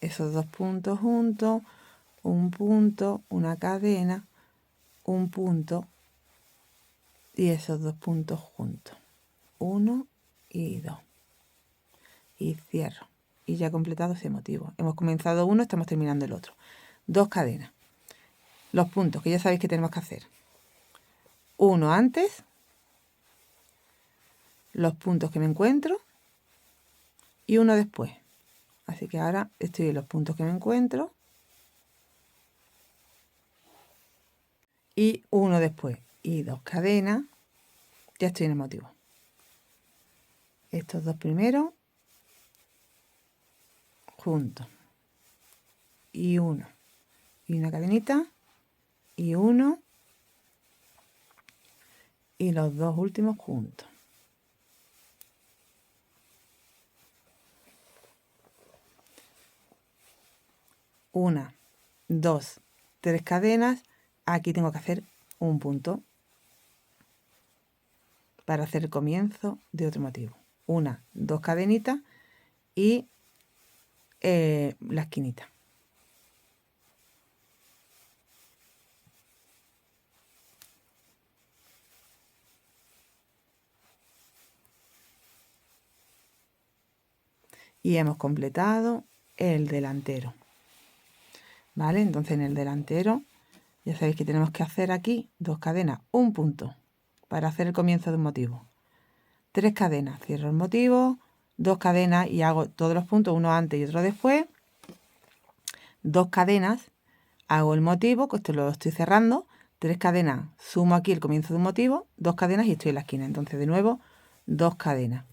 Esos 2 puntos juntos, un punto, una cadena, un punto y esos 2 puntos juntos. 1 y 2. Y cierro. Y ya he completado ese motivo. Hemos comenzado uno, estamos terminando el otro. 2 cadenas. Los puntos que ya sabéis que tenemos que hacer. Uno antes, los puntos que me encuentro y uno después. Así que ahora estoy en los puntos que me encuentro y uno después. Y 2 cadenas, ya estoy en el motivo. Estos 2 primeros juntos. Y uno. Y una cadenita. Y uno. Y los 2 últimos juntos. Una, 2, 3 cadenas. Aquí tengo que hacer un punto para hacer el comienzo de otro motivo. 1, 2 cadenitas y la esquinita. Y hemos completado el delantero. ¿Vale? Entonces en el delantero ya sabéis que tenemos que hacer aquí 2 cadenas, un punto para hacer el comienzo de un motivo. 3 cadenas, cierro el motivo, 2 cadenas y hago todos los puntos, uno antes y otro después. 2 cadenas, hago el motivo, que esto lo estoy cerrando. 3 cadenas, sumo aquí el comienzo de un motivo, 2 cadenas y estoy en la esquina. Entonces de nuevo 2 cadenas.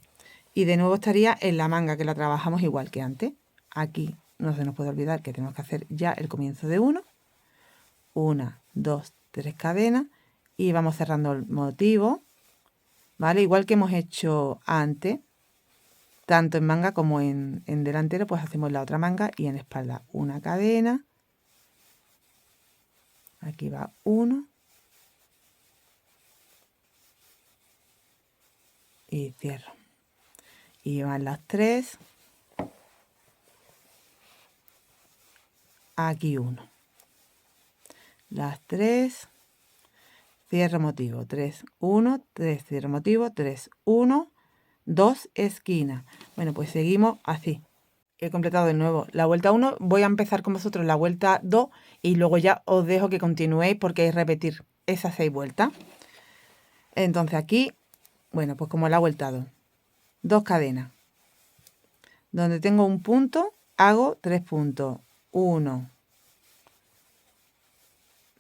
Y de nuevo estaría en la manga, que la trabajamos igual que antes. Aquí no se nos puede olvidar que tenemos que hacer ya el comienzo de uno. 1, 2, 3 cadenas y vamos cerrando el motivo, ¿vale? Igual que hemos hecho antes, tanto en manga como en delantero, pues hacemos la otra manga y en espalda una cadena. Aquí va 1 y cierro. Y van las 3. Aquí 1. Las 3. Cierro motivo. 3, 1, 3, cierro motivo. 3, 1, 2 esquinas. Bueno, pues seguimos así. He completado de nuevo la vuelta 1. Voy a empezar con vosotros la vuelta 2 y luego ya os dejo que continuéis porque es repetir esas 6 vueltas. Entonces aquí, bueno, pues como la vuelta 2. 2 cadenas. Donde tengo un punto, hago 3 puntos. 1,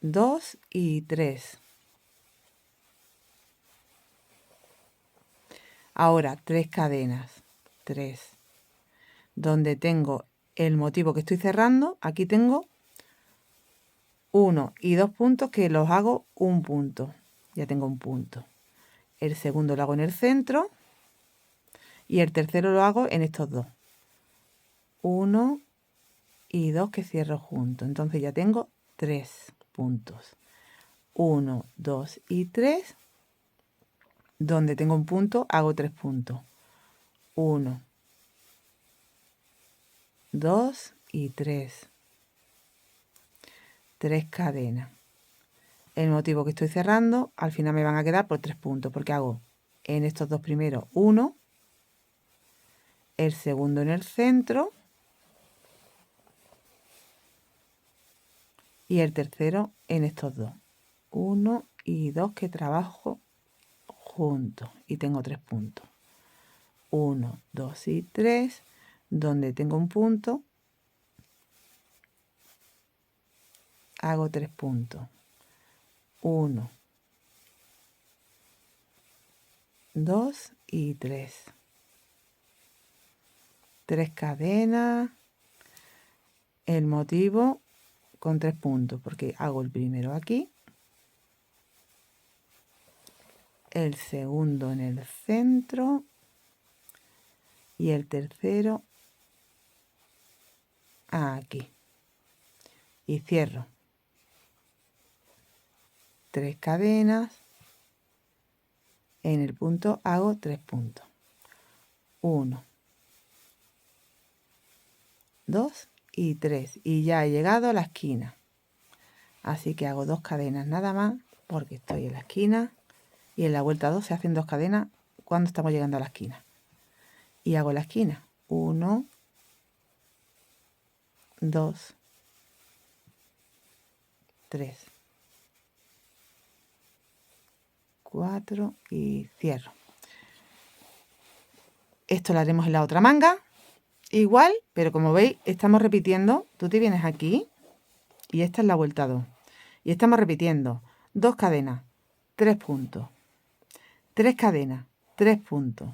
2 y 3. Ahora 3 cadenas. 3. Donde tengo el motivo que estoy cerrando, aquí tengo 1 y 2 puntos que los hago un punto. Ya tengo un punto. El segundo lo hago en el centro y el tercero lo hago en estos 2. 1 y 2 que cierro juntos. Entonces ya tengo 3 puntos. 1, 2 y 3. Donde tengo un punto, hago 3 puntos. 1, 2 y 3. 3 cadenas. El motivo que estoy cerrando, al final me van a quedar por 3 puntos, porque hago en estos 2 primeros 1, el segundo en el centro y el tercero en estos 2. 1 y 2 que trabajo juntos y tengo 3 puntos. 1, 2 y 3, donde tengo un punto, hago 3 puntos. 1, 2 y 3. 3 cadenas. El motivo con 3 puntos, porque hago el primero aquí, el segundo en el centro y el tercero aquí. Y cierro. 3 cadenas. En el punto hago 3 puntos. 1, 2 y 3. Y ya he llegado a la esquina. Así que hago 2 cadenas nada más, porque estoy en la esquina. Y en la vuelta 2 se hacen 2 cadenas cuando estamos llegando a la esquina. Y hago la esquina. 1, 2, 3, 4 y cierro. Esto lo haremos en la otra manga. Igual, pero como veis, estamos repitiendo. Tú te vienes aquí y esta es la vuelta 2. Y estamos repitiendo 2 cadenas, 3 puntos. 3 cadenas, 3 puntos.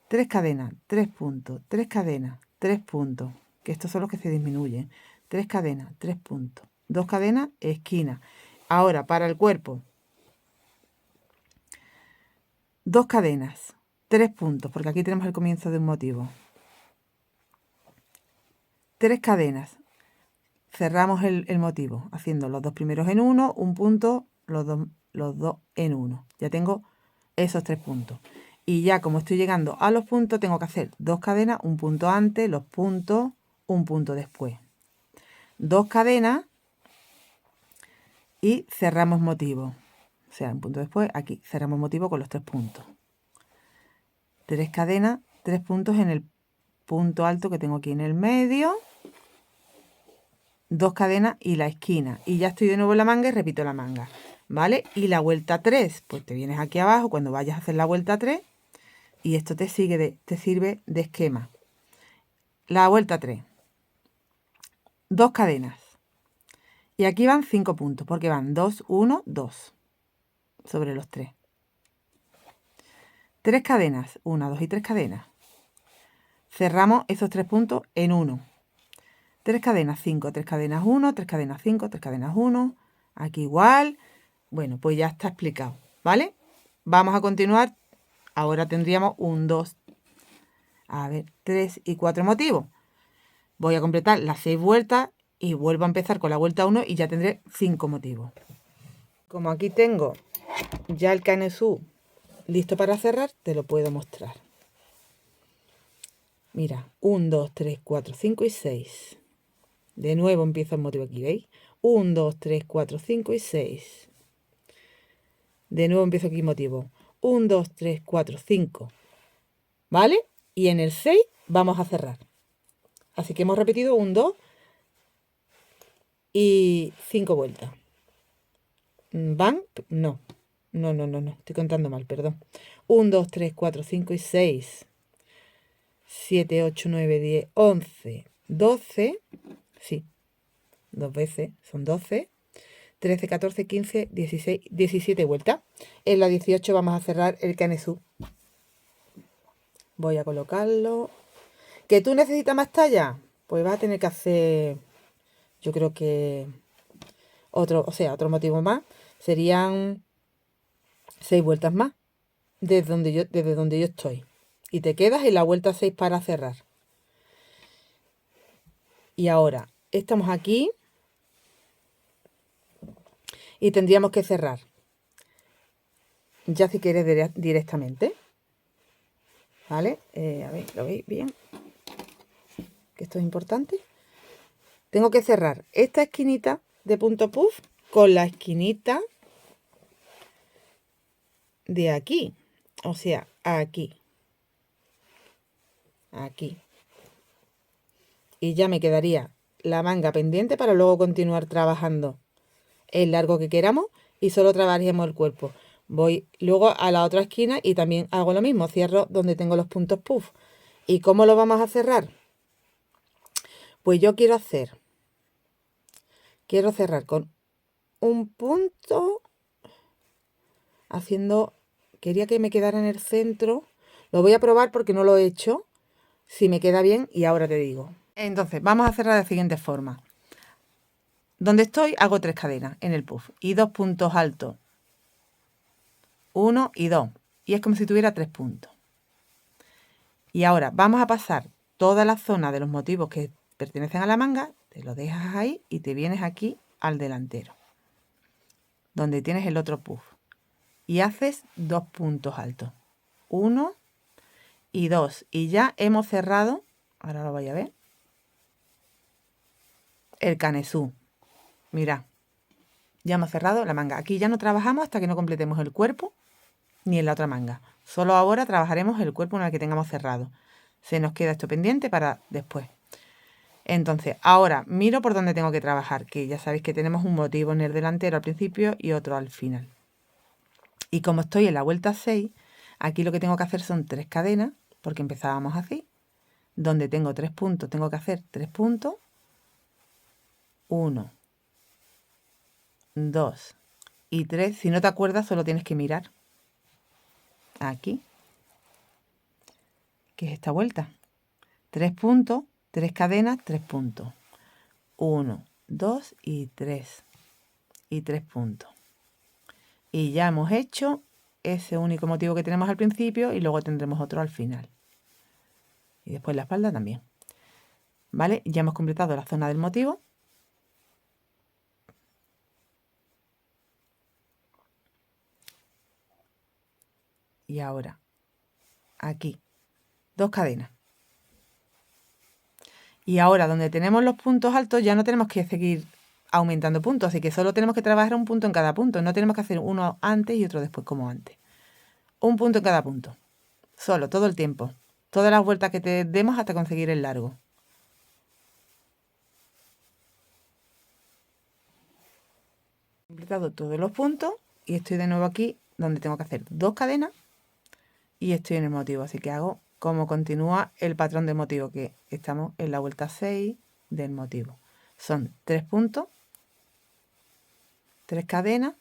3 cadenas, 3 puntos. 3 cadenas, 3 puntos. Que estos son los que se disminuyen. 3 cadenas, 3 puntos. 2 cadenas, esquina. Ahora, para el cuerpo. 2 cadenas, 3 puntos, porque aquí tenemos el comienzo de un motivo. 3 cadenas. Cerramos el motivo, haciendo los 2 primeros en 1, un punto, los dos en 1. Ya tengo esos 3 puntos. Y ya como estoy llegando a los puntos, tengo que hacer 2 cadenas, un punto antes, los puntos, un punto después. 2 cadenas y cerramos motivo. O sea, un punto después, aquí cerramos motivo con los 3 puntos. 3 cadenas, 3 puntos en el punto alto que tengo aquí en el medio. 2 cadenas y la esquina. Y ya estoy de nuevo en la manga y repito la manga. ¿Vale? Y la vuelta 3, pues te vienes aquí abajo cuando vayas a hacer la vuelta 3 y esto te sirve de esquema. La vuelta 3. 2 cadenas. Y aquí van 5 puntos, porque van 2, 1, 2 sobre los 3. 3 cadenas, 1, 2 y 3 cadenas. Cerramos esos 3 puntos en 1. 3 cadenas, 5, 3 cadenas, 1, 3 cadenas, 5, 3 cadenas, 1. Aquí igual. Bueno, pues ya está explicado, ¿vale? Vamos a continuar. Ahora tendríamos 1, 2, 3 y 4 motivos. Voy a completar las 6 vueltas y vuelvo a empezar con la vuelta 1 y ya tendré 5 motivos. Como aquí tengo ya el canesú listo para cerrar, te lo puedo mostrar. Mira, 1, 2, 3, 4, 5 y 6. De nuevo empiezo el motivo aquí, ¿veis? 1, 2, 3, 4, 5 y 6. De nuevo empiezo aquí motivo. 1, 2, 3, 4, 5. ¿Vale? Y en el 6 vamos a cerrar. Así que hemos repetido 1, 2 y 5 vueltas. ¿Van? No. No. Estoy contando mal, perdón. 1, 2, 3, 4, 5 y 6. 7, 8, 9, 10, 11, 12. Sí. 2 veces son 12. 13, 14, 15, 16, 17 vueltas. En la 18 vamos a cerrar el canesú. Voy a colocarlo. ¿Que tú necesitas más talla? Pues vas a tener que hacer, yo creo que otro motivo más. Serían 6 vueltas más desde donde yo estoy. Y te quedas en la vuelta 6 para cerrar. Y ahora estamos aquí. Y tendríamos que cerrar. Ya si quieres directamente. ¿Vale? A ver, ¿lo veis bien? Que esto es importante. Tengo que cerrar esta esquinita de punto puff con la esquinita de aquí. O sea, aquí. Aquí. Y ya me quedaría la manga pendiente para luego continuar trabajando el largo que queramos y solo trabajaríamos el cuerpo. Voy luego a la otra esquina y también hago lo mismo, cierro donde tengo los puntos puff. ¿Y cómo lo vamos a cerrar? Pues yo quiero cerrar con un punto haciendo, quería que me quedara en el centro. Lo voy a probar porque no lo he hecho, si me queda bien, y ahora te digo. Entonces vamos a cerrar de la siguiente forma. Donde estoy hago 3 cadenas en el puff y 2 puntos altos, 1 y 2, y es como si tuviera 3 puntos. Y ahora vamos a pasar toda la zona de los motivos que pertenecen a la manga, te lo dejas ahí y te vienes aquí al delantero, donde tienes el otro puff, y haces 2 puntos altos, 1 y 2, y ya hemos cerrado, ahora lo vais a ver, el canesú. Mirad, ya hemos cerrado la manga. Aquí ya no trabajamos hasta que no completemos el cuerpo ni en la otra manga. Solo ahora trabajaremos el cuerpo una vez que tengamos cerrado. Se nos queda esto pendiente para después. Entonces, ahora miro por dónde tengo que trabajar, que ya sabéis que tenemos un motivo en el delantero al principio y otro al final. Y como estoy en la vuelta 6, aquí lo que tengo que hacer son 3 cadenas, porque empezábamos así. Donde tengo 3 puntos, tengo que hacer 3 puntos. 1, 2 y 3. Si no te acuerdas, solo tienes que mirar aquí, que es esta vuelta. 3 puntos, 3 cadenas, 3 puntos. 1, 2 y 3. Y 3 puntos. Y ya hemos hecho ese único motivo que tenemos al principio y luego tendremos otro al final. Y después la espalda también. ¿Vale? Ya hemos completado la zona del motivo. Y ahora, aquí, 2 cadenas. Y ahora, donde tenemos los puntos altos, ya no tenemos que seguir aumentando puntos, así que solo tenemos que trabajar un punto en cada punto. No tenemos que hacer uno antes y otro después como antes. Un punto en cada punto. Solo, todo el tiempo. Todas las vueltas que te demos hasta conseguir el largo. He completado todos los puntos y estoy de nuevo aquí donde tengo que hacer 2 cadenas y estoy en el motivo. Así que hago como continúa el patrón de motivo, que estamos en la vuelta 6 del motivo. Son 3 puntos, 3 cadenas,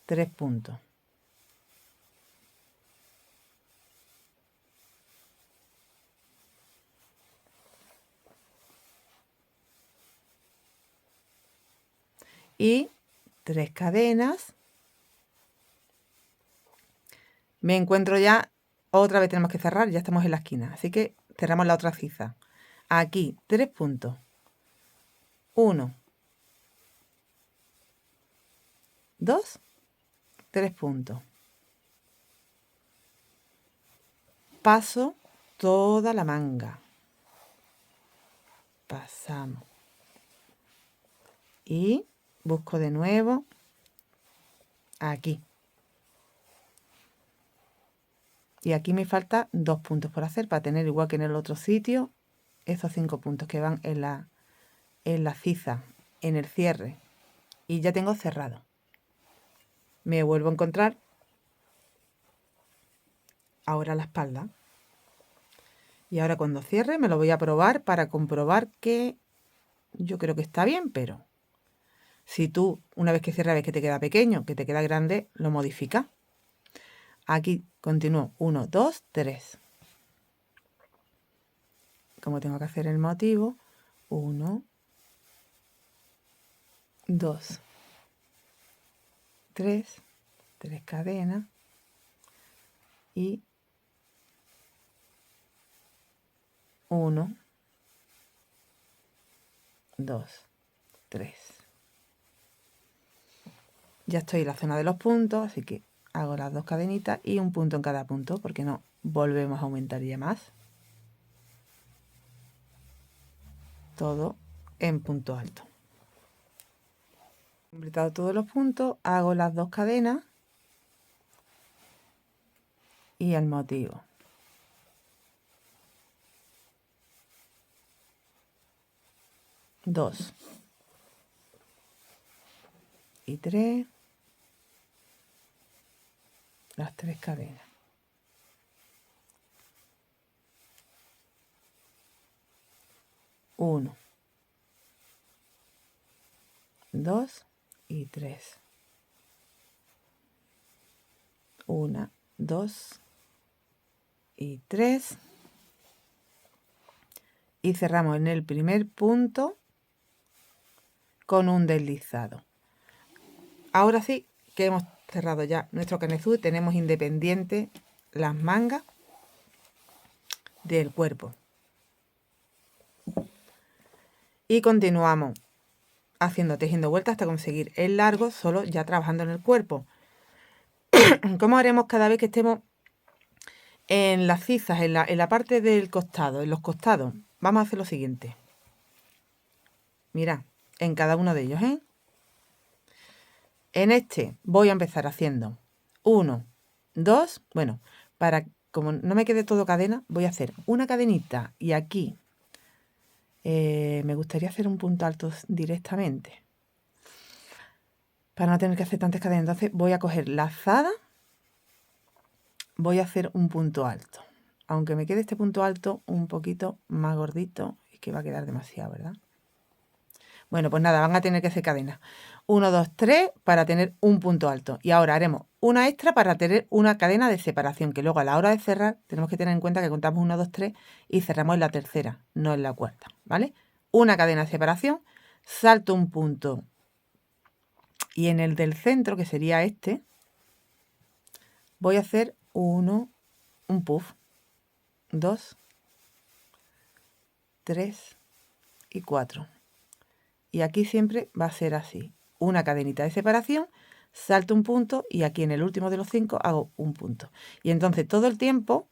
3 puntos. Y 3 cadenas. Me encuentro ya, otra vez tenemos que cerrar, ya estamos en la esquina. Así que cerramos la otra ciza. Aquí 3 puntos. 1, 2, 3 puntos. Paso toda la manga. Pasamos. Y busco de nuevo aquí. Y aquí me falta 2 puntos por hacer para tener, igual que en el otro sitio, esos 5 puntos que van en la ciza, en el cierre. Y ya tengo cerrado. Me vuelvo a encontrar ahora la espalda. Y ahora cuando cierre me lo voy a probar para comprobar que yo creo que está bien, pero si tú una vez que cierras ves que te queda pequeño, que te queda grande, lo modificas. Aquí continúo 1, 2, 3. Como tengo que hacer el motivo, 1, 2, 3, 3 cadenas y 1, 2, 3. Ya estoy en la zona de los puntos, así que hago las 2 cadenitas y un punto en cada punto, porque no volvemos a aumentar ya más. Todo en punto alto. Completado todos los puntos, hago las 2 cadenas y el motivo. Dos y 3, las 3 cadenas. 1, 2 y 3. 1, 2 y 3. Y cerramos en el primer punto con un deslizado. Ahora sí que hemos cerrado ya nuestro canezú y tenemos independiente las mangas del cuerpo. Y continuamos tejiendo vueltas hasta conseguir el largo, solo ya trabajando en el cuerpo. ¿Cómo haremos cada vez que estemos en las cizas, en la parte del costado, en los costados? Vamos a hacer lo siguiente. Mirad, en cada uno de ellos, ¿eh? En este voy a empezar haciendo 1, 2, bueno, como no me quede todo cadena, voy a hacer una cadenita y aquí me gustaría hacer un punto alto directamente para no tener que hacer tantas cadenas. Entonces voy a coger lazada, voy a hacer un punto alto, aunque me quede este punto alto un poquito más gordito, es que va a quedar demasiado, ¿verdad? Bueno, pues nada, van a tener que hacer cadenas. 1, 2, 3 para tener un punto alto. Y ahora haremos una extra para tener una cadena de separación, que luego a la hora de cerrar tenemos que tener en cuenta que contamos 1, 2, 3 y cerramos en la tercera, no en la cuarta, ¿vale? Una cadena de separación, salto un punto y en el del centro, que sería este, voy a hacer un puff, 2, 3 y 4. Y aquí siempre va a ser así. Una cadenita de separación, salto un punto y aquí en el último de los 5 hago un punto. Y entonces todo el tiempo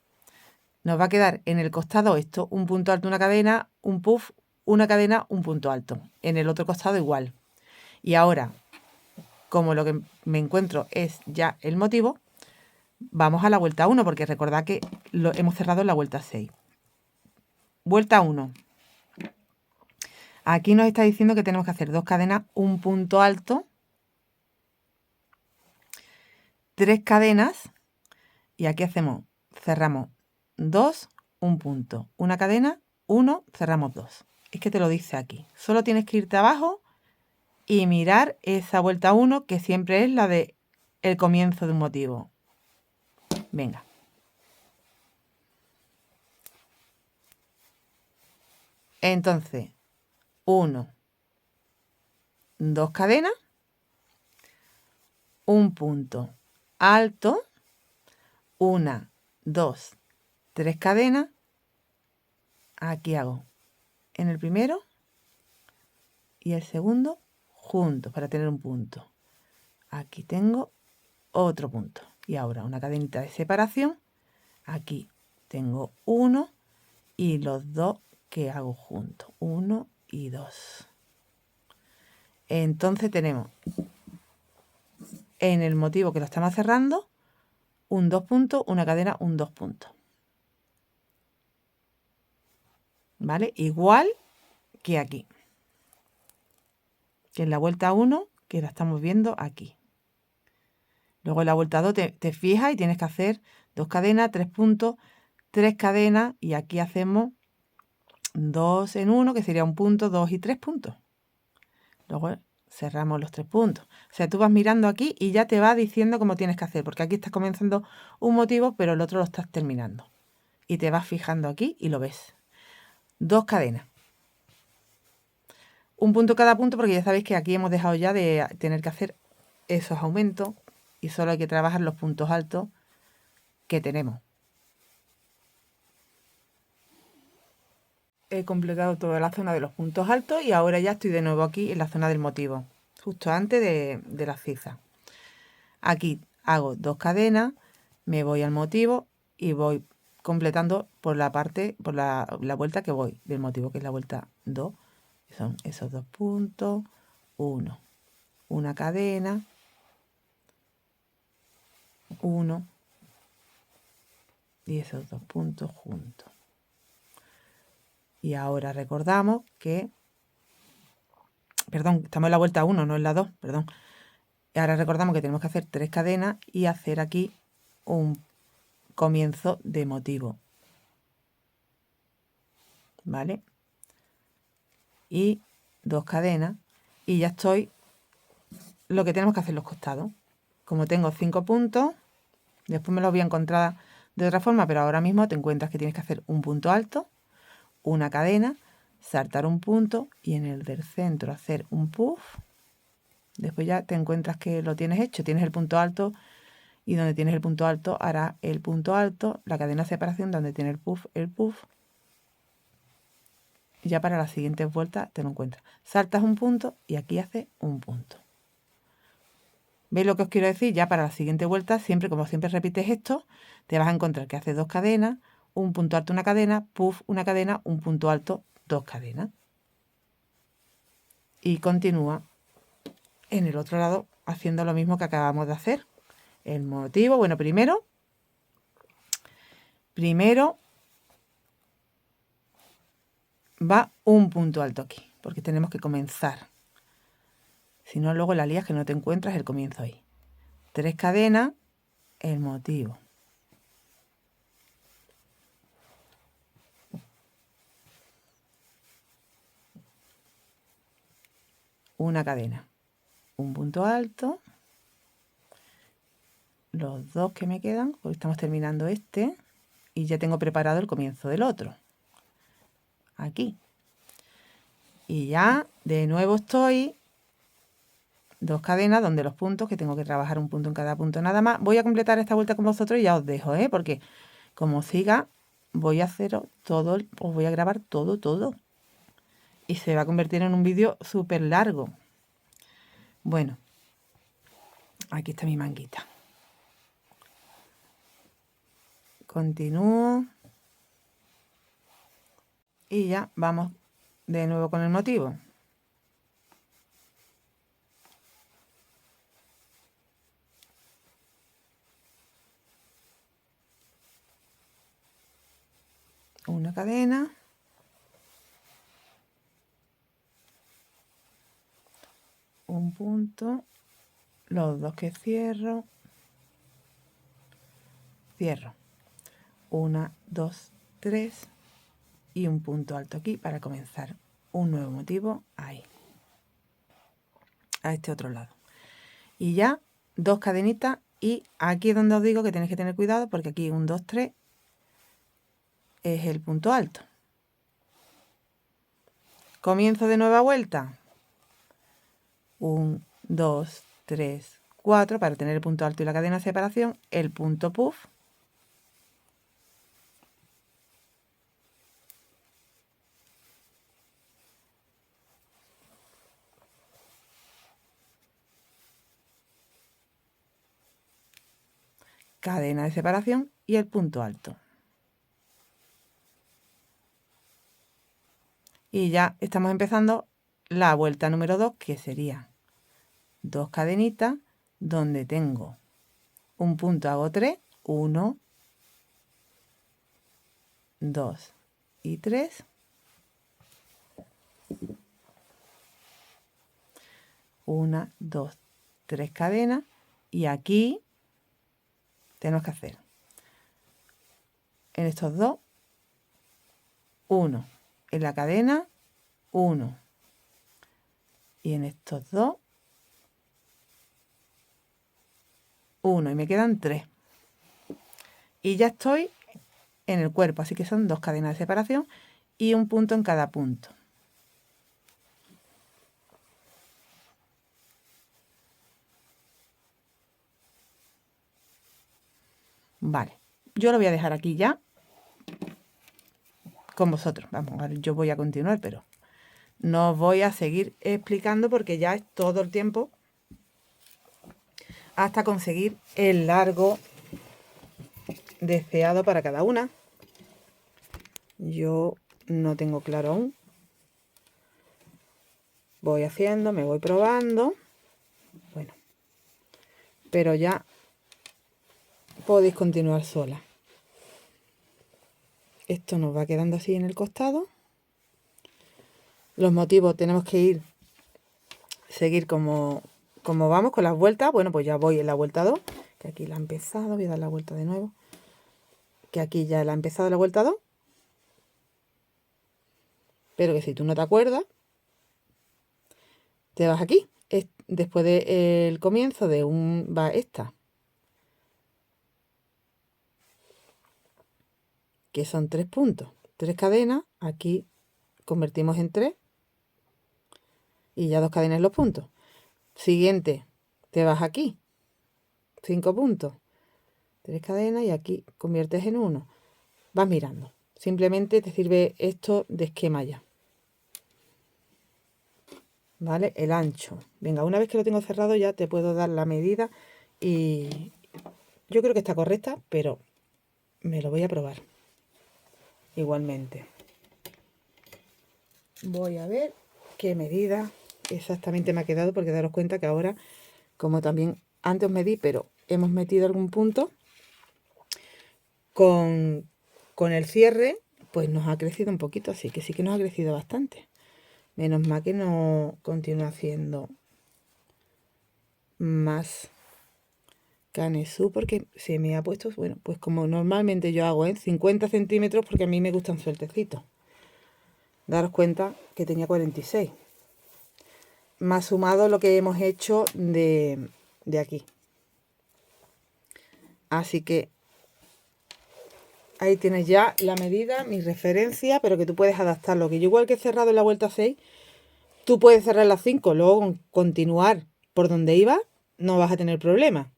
nos va a quedar en el costado esto, un punto alto, una cadena, un puff, una cadena, un punto alto. En el otro costado igual. Y ahora, como lo que me encuentro es ya el motivo, vamos a la vuelta 1, porque recordad que lo hemos cerrado en la vuelta 6. Vuelta 1. Aquí nos está diciendo que tenemos que hacer 2 cadenas, un punto alto, 3 cadenas y aquí cerramos 2, un punto, una cadena, 1, cerramos 2. Es que te lo dice aquí. Solo tienes que irte abajo y mirar esa vuelta 1 que siempre es la de el comienzo de un motivo. Venga. Entonces, 1, 2 cadenas, un punto alto, 1, 2, 3 cadenas. Aquí hago en el primero y el segundo juntos para tener un punto. Aquí tengo otro punto. Y ahora una cadenita de separación. Aquí tengo 1 y los 2 que hago juntos. 1 y 2. Entonces tenemos en el motivo que lo estamos cerrando un 2 puntos, una cadena, un 2 puntos. ¿Vale? Igual que aquí. Que en la vuelta 1, que la estamos viendo aquí. Luego en la vuelta 2 te fijas y tienes que hacer 2 cadenas, 3 puntos, 3 cadenas y aquí hacemos 2 en 1, que sería un punto, 2 y 3 puntos. Luego cerramos los 3 puntos. O sea, tú vas mirando aquí y ya te va diciendo cómo tienes que hacer, porque aquí estás comenzando un motivo, pero el otro lo estás terminando. Y te vas fijando aquí y lo ves. 2 cadenas. Un punto cada punto, porque ya sabéis que aquí hemos dejado ya de tener que hacer esos aumentos y solo hay que trabajar los puntos altos que tenemos. He completado toda la zona de los puntos altos y ahora ya estoy de nuevo aquí en la zona del motivo, justo antes de la ciza. Aquí hago 2 cadenas, me voy al motivo y voy completando por la parte, por la vuelta que voy del motivo, que es la vuelta 2. Son esos 2 puntos, 1, una cadena, 1 y esos 2 puntos juntos. Y ahora recordamos que, perdón, estamos en la vuelta 1, no en la 2, perdón. Y ahora recordamos que tenemos que hacer 3 cadenas y hacer aquí un comienzo de motivo. ¿Vale? Y 2 cadenas y ya estoy lo que tenemos que hacer los costados. Como tengo 5 puntos, después me los voy a encontrar de otra forma, pero ahora mismo te encuentras que tienes que hacer un punto alto, una cadena, saltar un punto y en el del centro hacer un puff. Después ya te encuentras que lo tienes hecho, tienes el punto alto y donde tienes el punto alto hará el punto alto, la cadena de separación donde tiene el puff. Y ya para las siguientes vueltas te lo encuentras. Saltas un punto y aquí haces un punto. ¿Veis lo que os quiero decir? Ya para la siguiente vuelta, siempre, como siempre repites esto, te vas a encontrar que haces 2 cadenas, un punto alto, una cadena, puff, una cadena, un punto alto, 2 cadenas. Y continúa en el otro lado haciendo lo mismo que acabamos de hacer. El motivo, bueno, primero va un punto alto aquí, porque tenemos que comenzar. Si no, luego la lías que no te encuentras el comienzo ahí. 3 cadenas, el motivo. Una cadena, un punto alto, los 2 que me quedan, porque estamos terminando este, y ya tengo preparado el comienzo del otro. Aquí. Y ya de nuevo estoy 2 cadenas donde los puntos, que tengo que trabajar un punto en cada punto nada más. Voy a completar esta vuelta con vosotros y ya os dejo, porque como siga voy a hacer todo, os voy a grabar todo. Y se va a convertir en un vídeo súper largo. Bueno, aquí está mi manguita. Continúo. Y ya vamos de nuevo con el motivo. Una cadena. Un punto. Los 2 que cierro. Cierro. 1, 2, 3. Y un punto alto aquí para comenzar un nuevo motivo ahí, a este otro lado. Y ya 2 cadenitas y aquí es donde os digo que tenéis que tener cuidado porque aquí 1, 2, 3 es el punto alto. Comienzo de nueva vuelta. 1, 2, 3, 4 para tener el punto alto y la cadena de separación, el punto puff. Cadena de separación y el punto alto. Y ya estamos empezando la vuelta número 2, que sería 2 cadenitas donde tengo un punto, hago 3, 1, 2 y 3. Una, 2, 3 cadenas y aquí tenemos que hacer en estos 2 1, en la cadena 1 y en estos 2 1 y me quedan 3 y ya estoy en el cuerpo, así que son 2 cadenas de separación y un punto en cada punto. Vale, yo lo voy a dejar aquí ya con vosotros. Vamos, yo voy a continuar, pero no os voy a seguir explicando porque ya es todo el tiempo hasta conseguir el largo deseado para cada una. Yo no tengo claro aún. Voy haciendo, me voy probando. Bueno, pero ya podéis continuar sola. Esto nos va quedando así en el costado. Los motivos tenemos que seguir como vamos con las vueltas. Bueno, pues ya voy en la vuelta 2, que aquí la he empezado, voy a dar la vuelta de nuevo. Que aquí ya la he empezado la vuelta 2. Pero que si tú no te acuerdas, te vas aquí. después del comienzo de va esta, que son 3 puntos, 3 cadenas, aquí convertimos en 3 y ya 2 cadenas en los puntos. Siguiente, te vas aquí, 5 puntos, 3 cadenas y aquí conviertes en 1. Vas mirando. Simplemente te sirve esto de esquema ya. ¿Vale? El ancho. Venga, una vez que lo tengo cerrado ya te puedo dar la medida y yo creo que está correcta, pero me lo voy a probar. Igualmente. Voy a ver qué medida exactamente me ha quedado, porque daros cuenta que ahora, como también antes os medí, pero hemos metido algún punto, con el cierre, pues nos ha crecido un poquito, así que sí que nos ha crecido bastante. Menos mal que no continúa haciendo más canesú, porque se me ha puesto, bueno, pues como normalmente yo hago, 50 centímetros, porque a mí me gustan sueltecitos. Daros cuenta que tenía 46. Más sumado lo que hemos hecho de aquí. Así que ahí tienes ya la medida, mi referencia, pero que tú puedes adaptarlo. Que yo igual que he cerrado en la vuelta 6, tú puedes cerrar las 5, luego continuar por donde iba, no vas a tener problema.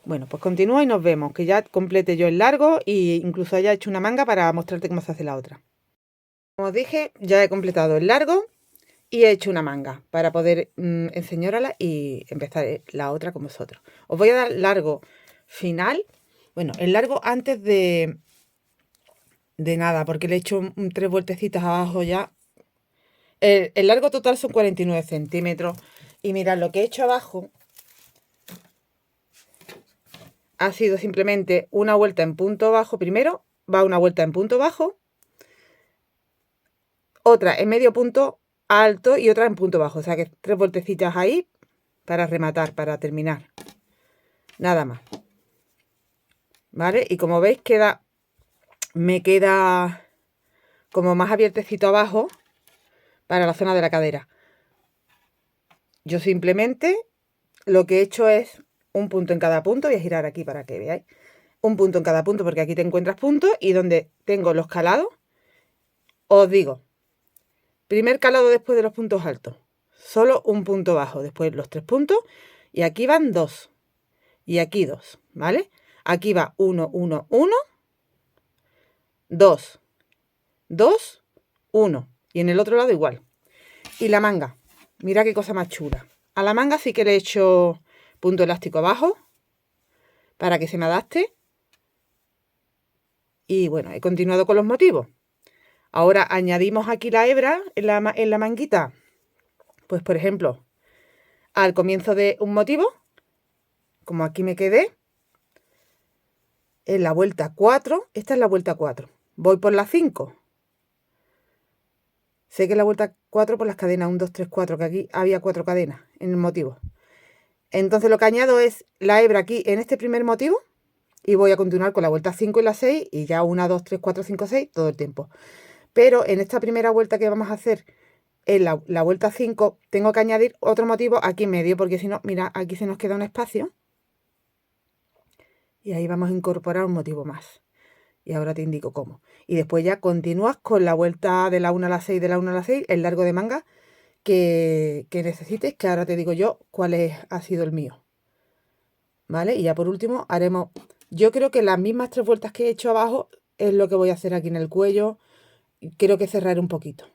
Bueno, pues continúa y nos vemos, que ya complete yo el largo e incluso haya hecho una manga para mostrarte cómo se hace la otra. Como os dije, ya he completado el largo y he hecho una manga para poder enseñárosla y empezar la otra con vosotros. Os voy a dar largo final. Bueno, el largo antes de nada, porque le he hecho 3 vueltecitas abajo ya. El largo total son 49 centímetros. Y mirad, lo que he hecho abajo ha sido simplemente una vuelta en punto bajo. Primero va una vuelta en punto bajo, otra en medio punto alto y otra en punto bajo. O sea que 3 vueltecitas ahí para rematar, para terminar. Nada más. ¿Vale? Y como veis me queda como más abiertecito abajo para la zona de la cadera. Yo simplemente lo que he hecho es un punto en cada punto. Voy a girar aquí para que veáis. Un punto en cada punto, porque aquí te encuentras puntos y donde tengo los calados, os digo, primer calado después de los puntos altos, solo un punto bajo, después los 3 puntos y aquí van 2 y aquí 2, ¿vale? Aquí va 1, 1, 1, 2, 2, 1 y en el otro lado igual. Y la manga, mira qué cosa más chula. A la manga sí que le he hecho punto elástico abajo para que se me adapte. Y bueno, he continuado con los motivos. Ahora añadimos aquí la hebra en la manguita. Pues por ejemplo, al comienzo de un motivo, como aquí me quedé, en la vuelta 4, esta es la vuelta 4. Voy por la 5. Sé que la vuelta 4 por las cadenas 1, 2, 3, 4, que aquí había 4 cadenas en el motivo. Entonces lo que añado es la hebra aquí en este primer motivo y voy a continuar con la vuelta 5 y la 6 y ya 1, 2, 3, 4, 5, 6 todo el tiempo. Pero en esta primera vuelta que vamos a hacer, en la vuelta 5, tengo que añadir otro motivo aquí en medio, porque si no, mira, aquí se nos queda un espacio. Y ahí vamos a incorporar un motivo más. Y ahora te indico cómo. Y después ya continúas con la vuelta de la 1 a la 6, de la 1 a la 6, el largo de manga que necesites, que ahora te digo yo cuál ha sido el mío. ¿Vale? Y ya por último haremos, yo creo que las mismas 3 vueltas que he hecho abajo es lo que voy a hacer aquí en el cuello. Creo que cerraré un poquito.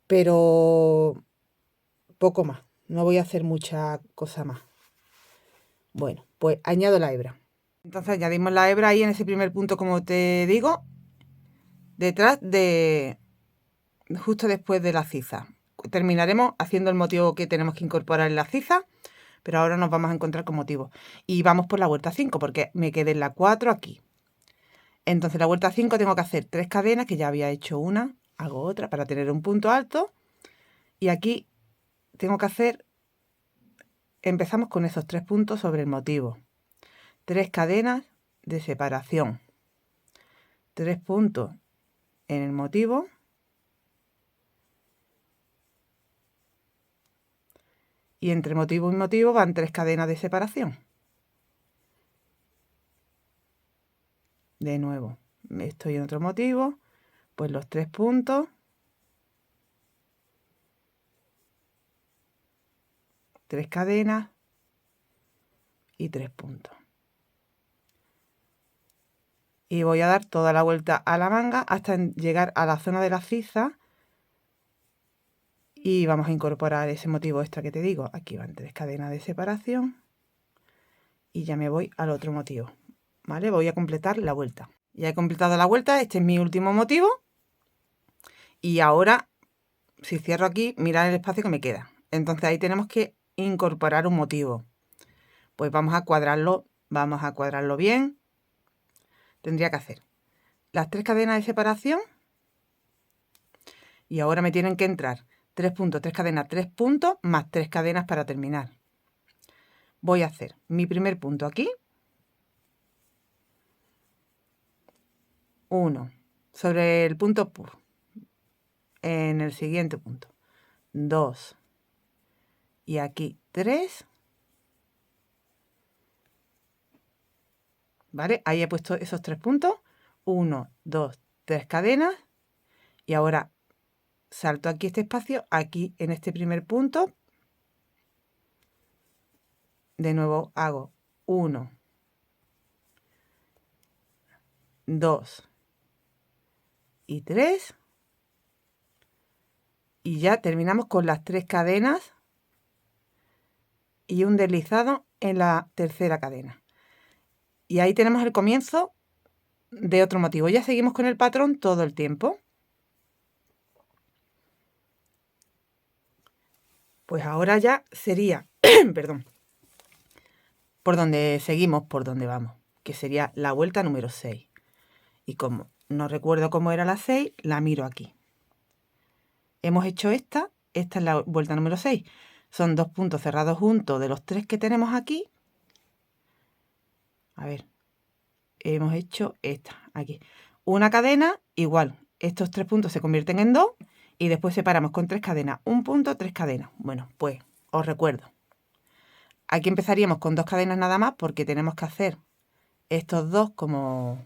Pero poco más. No voy a hacer mucha cosa más. Bueno, pues añado la hebra. Entonces añadimos la hebra ahí en ese primer punto, como te digo, detrás de, justo después de la ciza. Terminaremos haciendo el motivo que tenemos que incorporar en la ciza, pero ahora nos vamos a encontrar con motivo. Y vamos por la vuelta 5, porque me quedé en la 4 aquí. Entonces la vuelta 5 tengo que hacer 3 cadenas, que ya había hecho una, hago otra para tener un punto alto. Y aquí tengo que hacer, empezamos con esos 3 puntos sobre el motivo. 3 cadenas de separación. 3 puntos en el motivo. y entre motivo y motivo van 3 cadenas de separación. De nuevo, estoy en otro motivo, pues los 3 puntos, 3 cadenas y 3 puntos. Y voy a dar toda la vuelta a la manga hasta llegar a la zona de la ciza y vamos a incorporar ese motivo extra que te digo. Aquí van 3 cadenas de separación y ya me voy al otro motivo, ¿vale? Voy a completar la vuelta. Ya he completado la vuelta, este es mi último motivo y ahora si cierro aquí, mirad el espacio que me queda. Entonces ahí tenemos que incorporar un motivo. Pues vamos a cuadrarlo bien. Tendría que hacer las 3 cadenas de separación y ahora me tienen que entrar 3 puntos, 3 cadenas, 3 puntos más 3 cadenas para terminar. Voy a hacer mi primer punto aquí, 1 sobre el punto pur, en el siguiente punto 2 y aquí 3, ¿vale? Ahí he puesto esos 3 puntos, 1, 2, 3 cadenas y ahora salto aquí este espacio, aquí en este primer punto, de nuevo hago 1, 2 y 3 y ya terminamos con las 3 cadenas y un deslizado en la tercera cadena. Y ahí tenemos el comienzo de otro motivo. Ya seguimos con el patrón todo el tiempo. Pues ahora ya sería, perdón, por donde seguimos, por donde vamos, que sería la vuelta número 6. Y como no recuerdo cómo era la 6, la miro aquí. Hemos hecho esta es la vuelta número 6. Son 2 puntos cerrados juntos de los 3 que tenemos aquí. A ver, hemos hecho esta, aquí. Una cadena, igual, estos 3 puntos se convierten en 2 y después separamos con 3 cadenas, un punto, 3 cadenas. Bueno, pues os recuerdo. Aquí empezaríamos con 2 cadenas nada más porque tenemos que hacer estos dos como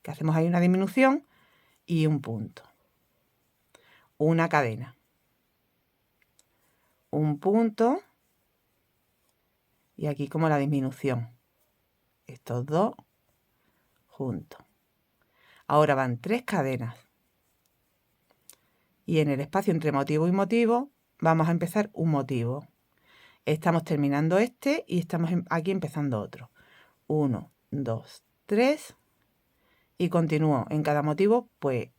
que hacemos ahí una disminución y un punto. Una cadena. Un punto y aquí como la disminución. Estos dos juntos. Ahora van 3 cadenas. Y en el espacio entre motivo y motivo vamos a empezar un motivo. Estamos terminando este y estamos aquí empezando otro. 1, 2, 3 y continúo en cada motivo pues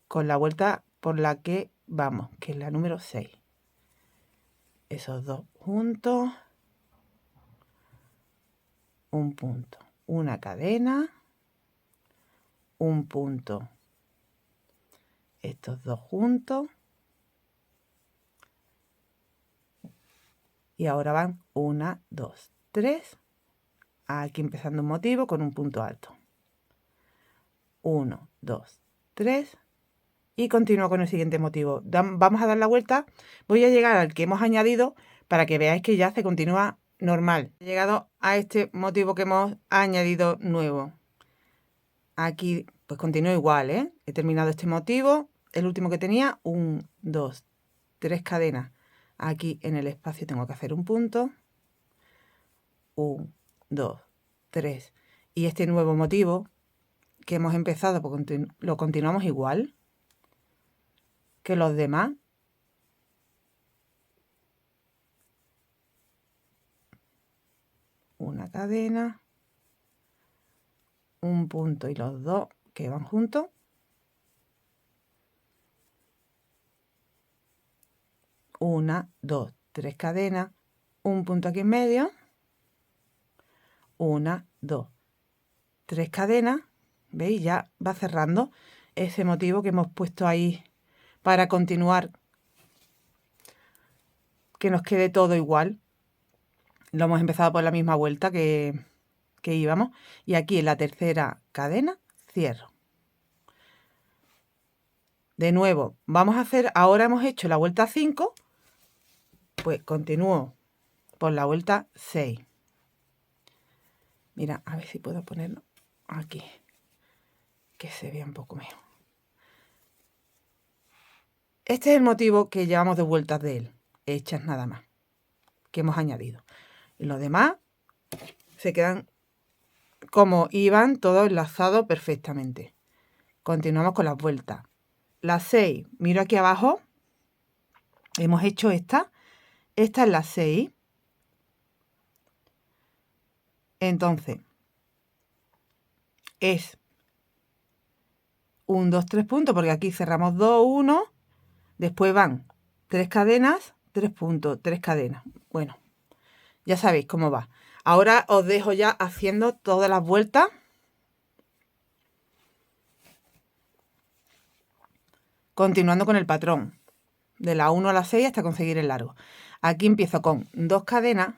con la vuelta por la que vamos, que es la número 6. Esos dos juntos, un punto, una cadena, un punto, estos dos juntos y ahora van 1, 2, 3, aquí empezando un motivo con un punto alto. 1, 2, 3 y continúo con el siguiente motivo. Vamos a dar la vuelta, voy a llegar al que hemos añadido para que veáis que ya se continúa normal. He llegado a este motivo que hemos añadido nuevo. Aquí pues continúo igual, ¿eh? He terminado este motivo, el último que tenía, 1, 2, 3 cadenas. Aquí en el espacio tengo que hacer un punto. 1, 2, 3. Y este nuevo motivo que hemos empezado, pues lo continuamos igual que los demás. Una cadena, un punto y los dos que van juntos. Una, dos, 3 cadenas, un punto aquí en medio. 1, 2, 3 cadenas. ¿Veis? Ya va cerrando ese motivo que hemos puesto ahí para continuar, que nos quede todo igual. Lo hemos empezado por la misma vuelta que íbamos. Y aquí en la tercera cadena cierro. De nuevo, vamos a hacer, ahora hemos hecho la vuelta 5. pues continúo por la vuelta 6. Mira, a ver si puedo ponerlo aquí, que se vea un poco mejor. Este es el motivo que llevamos de vueltas de él, hechas nada más, que hemos añadido. Y los demás se quedan como iban, todos enlazados perfectamente. Continuamos con las vueltas. La 6, miro aquí abajo, hemos hecho esta es la 6. Entonces, es 1, 2, 3 puntos, porque aquí cerramos 2, 1, después van 3 cadenas, 3 puntos, 3 cadenas. Bueno, ya sabéis cómo va. Ahora os dejo ya haciendo todas las vueltas. Continuando con el patrón, de la 1 a la 6 hasta conseguir el largo. Aquí empiezo con 2 cadenas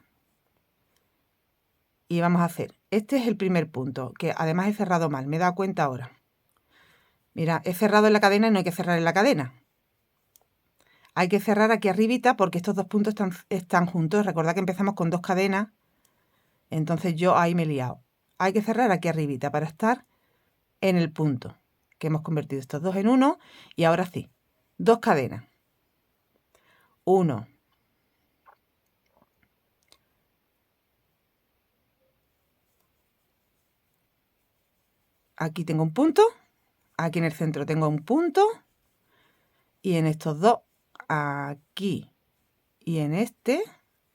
y vamos a hacer, este es el primer punto, que además he cerrado mal, me he dado cuenta ahora. Mira, he cerrado en la cadena y no hay que cerrar en la cadena. Hay que cerrar aquí arribita porque estos dos puntos están juntos. Recordad que empezamos con 2 cadenas, entonces yo ahí me he liado. Hay que cerrar aquí arribita para estar en el punto, que hemos convertido estos dos en uno. Y ahora sí, 2 cadenas. 1, aquí tengo un punto, aquí en el centro tengo un punto, y en estos dos, aquí y en este,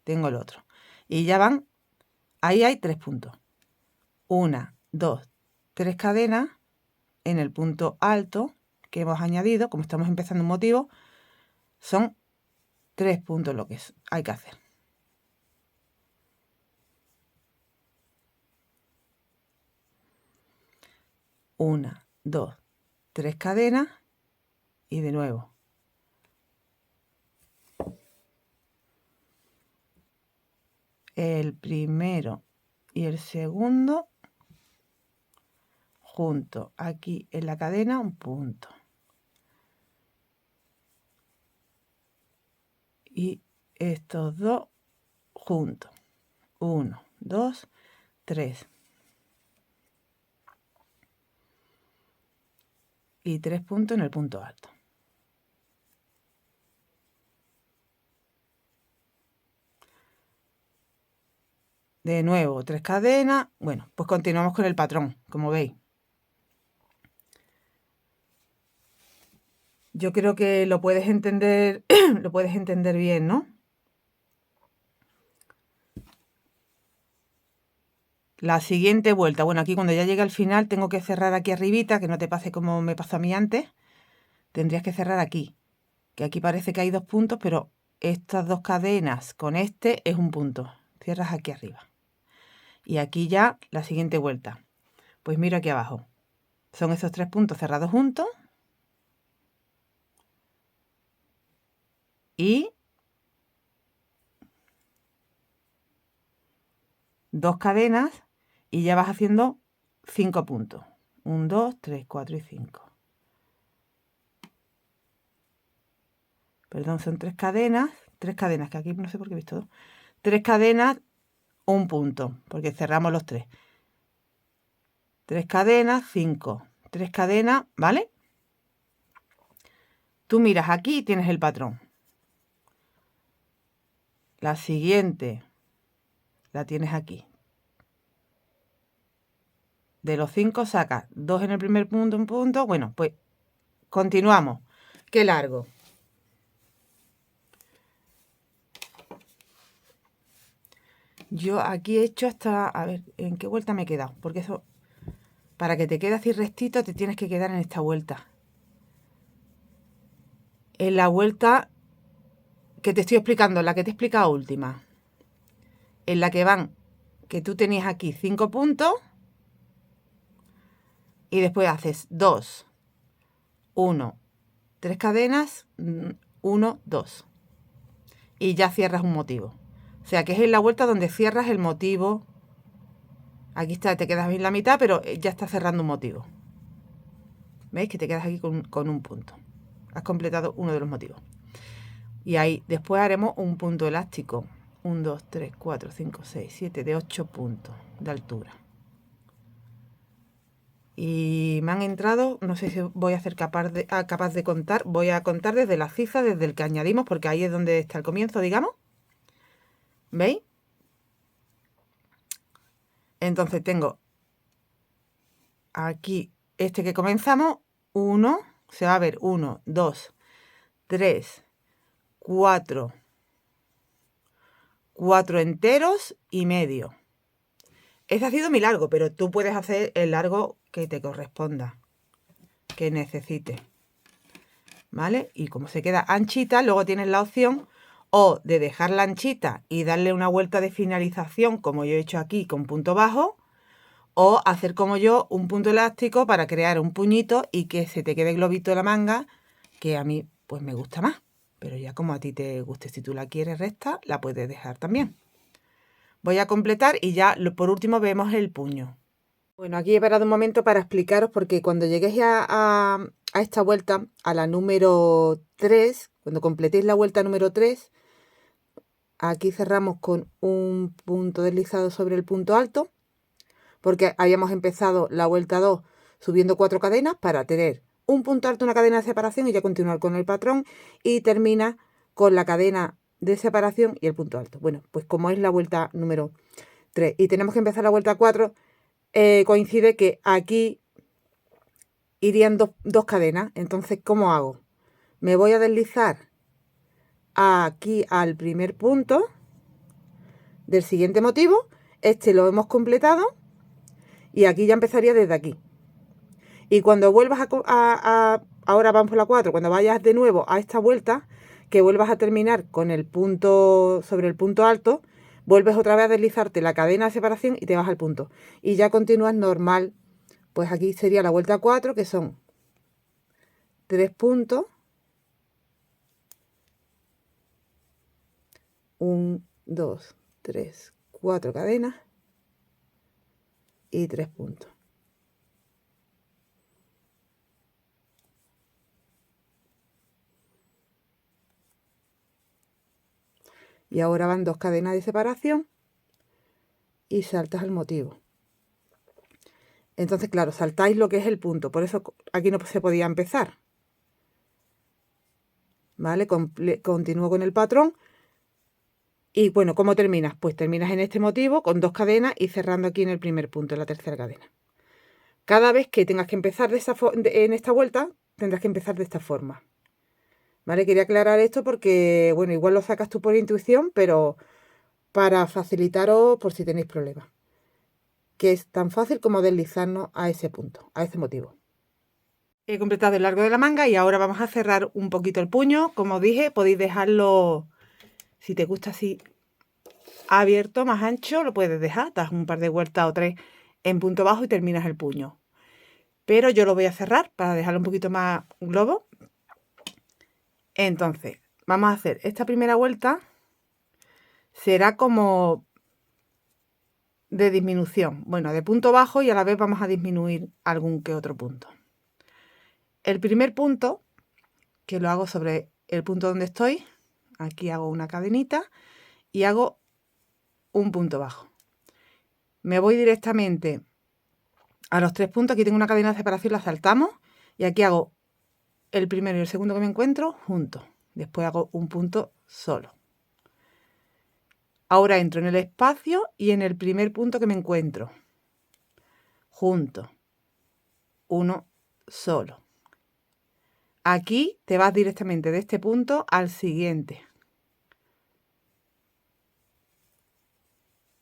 tengo el otro. Y ya van, ahí hay 3 puntos. 1, 2, 3 cadenas en el punto alto que hemos añadido, como estamos empezando un motivo, son 3 puntos lo que hay que hacer. Una, 2, 3 cadenas y de nuevo. El primero y el segundo juntos. Aquí en la cadena un punto. Y estos dos juntos. 1, 2, 3. Y 3 puntos en el punto alto. De nuevo, 3 cadenas. Bueno, pues continuamos con el patrón, como veis. Yo creo que lo puedes entender, lo puedes entender bien, ¿no? La siguiente vuelta, bueno, aquí cuando ya llegue al final tengo que cerrar aquí arribita, que no te pase como me pasó a mí antes. Tendrías que cerrar aquí, que aquí parece que hay 2 puntos, pero estas 2 cadenas con este es un punto. Cierras aquí arriba. Y aquí ya la siguiente vuelta. Pues miro aquí abajo. Son esos 3 puntos cerrados juntos. Y 2 cadenas y ya vas haciendo 5 puntos. 1, 2, 3, 4 y 5. Perdón, son 3 cadenas, que aquí no sé por qué he visto 2. 3 cadenas, un punto, porque cerramos los 3. 3 cadenas, 5. 3 cadenas, ¿vale? Tú miras aquí y tienes el patrón. La siguiente la tienes aquí. De los 5 sacas 2 en el primer punto, un punto. Bueno, pues continuamos. Qué largo. Yo aquí he hecho hasta... A ver, ¿en qué vuelta me he quedado? Porque eso... Para que te quede así rectito, te tienes que quedar en esta vuelta. En la vuelta que te estoy explicando, la que te he explicado última. En la que van, que tú tenías aquí 5 puntos. Y después haces 2, 1, 3 cadenas, 1, 2. Y ya cierras un motivo. O sea que es en la vuelta donde cierras el motivo. Aquí está, te quedas en la mitad, pero ya estás cerrando un motivo. ¿Veis? Que te quedas aquí con un punto. Has completado uno de los motivos. Y ahí después haremos un punto elástico. 1, 2, 3, 4, 5, 6, 7, de 8 puntos de altura. Y me han entrado, no sé si voy a ser capaz de contar, voy a contar desde la cifra, desde el que añadimos, porque ahí es donde está el comienzo, digamos. ¿Veis? Entonces tengo aquí este que comenzamos, 1, se va a ver 1, 2, 3, 4, 4 enteros y medio. Este ha sido mi largo, pero tú puedes hacer el largo que te corresponda, que necesites. ¿Vale? Y como se queda anchita, luego tienes la opción o de dejarla anchita y darle una vuelta de finalización, como yo he hecho aquí con punto bajo, o hacer como yo un punto elástico para crear un puñito y que se te quede globito la manga, que a mí pues me gusta más. Pero ya como a ti te guste, si tú la quieres recta, la puedes dejar también. Voy a completar y ya por último vemos el puño. Bueno, aquí he parado un momento para explicaros porque cuando lleguéis a esta vuelta, a la número 3, cuando completéis la vuelta número 3, aquí cerramos con un punto deslizado sobre el punto alto, porque habíamos empezado la vuelta 2 subiendo 4 cadenas para tener un punto alto, una cadena de separación y ya continuar con el patrón y termina con la cadena de separación y el punto alto. Bueno, pues como es la vuelta número 3 y tenemos que empezar la vuelta 4, coincide que aquí irían dos cadenas. Entonces, ¿cómo hago? Me voy a deslizar aquí al primer punto del siguiente motivo. Este lo hemos completado y aquí ya empezaría desde aquí. Y cuando vuelvas ahora vamos por la 4, cuando vayas de nuevo a esta vuelta, que vuelvas a terminar con el punto sobre el punto alto, vuelves otra vez a deslizarte la cadena de separación y te vas al punto. Y ya continúas normal. Pues aquí sería la vuelta 4, que son 3 puntos. 1, 2, 3, 4 cadenas y 3 puntos. Y ahora van 2 cadenas de separación y saltas al motivo. Entonces, claro, saltáis lo que es el punto, por eso aquí no se podía empezar. ¿Vale? Continúo con el patrón. Y bueno, ¿cómo terminas? Pues terminas en este motivo con 2 cadenas y cerrando aquí en el primer punto, en la tercera cadena. Cada vez que tengas que empezar en esta vuelta, tendrás que empezar de esta forma. ¿Vale? Quería aclarar esto porque, bueno, igual lo sacas tú por intuición, pero para facilitaros por si tenéis problemas. Que es tan fácil como deslizarnos a ese punto, a ese motivo. He completado el largo de la manga y ahora vamos a cerrar un poquito el puño. Como dije, podéis dejarlo, si te gusta así abierto, más ancho, lo puedes dejar. Das un par de vueltas o 3 en punto bajo y terminas el puño. Pero yo lo voy a cerrar para dejarlo un poquito más globo. Entonces, vamos a hacer esta primera vuelta. Será como de disminución. Bueno, de punto bajo y a la vez vamos a disminuir algún que otro punto. El primer punto, que lo hago sobre el punto donde estoy, aquí hago una cadenita y hago un punto bajo. Me voy directamente a los 3 puntos, aquí tengo una cadena de separación, la saltamos y aquí hago el primero y el segundo que me encuentro juntos. Después hago un punto solo. Ahora entro en el espacio y en el primer punto que me encuentro, juntos, uno solo. Aquí te vas directamente de este punto al siguiente.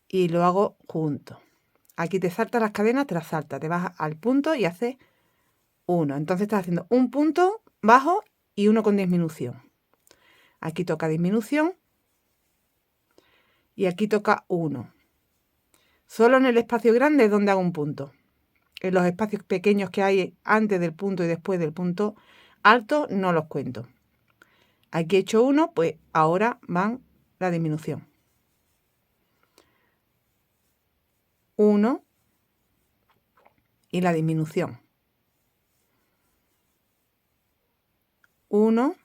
Y lo hago junto. Aquí te saltas las cadenas, te las saltas, te vas al punto y haces uno. Entonces estás haciendo un punto bajo y uno con disminución. Aquí toca disminución y aquí toca 1. Solo en el espacio grande es donde hago un punto. En los espacios pequeños que hay antes del punto y después del punto alto no los cuento. Aquí he hecho 1, pues ahora van la disminución. 1 y la disminución. 1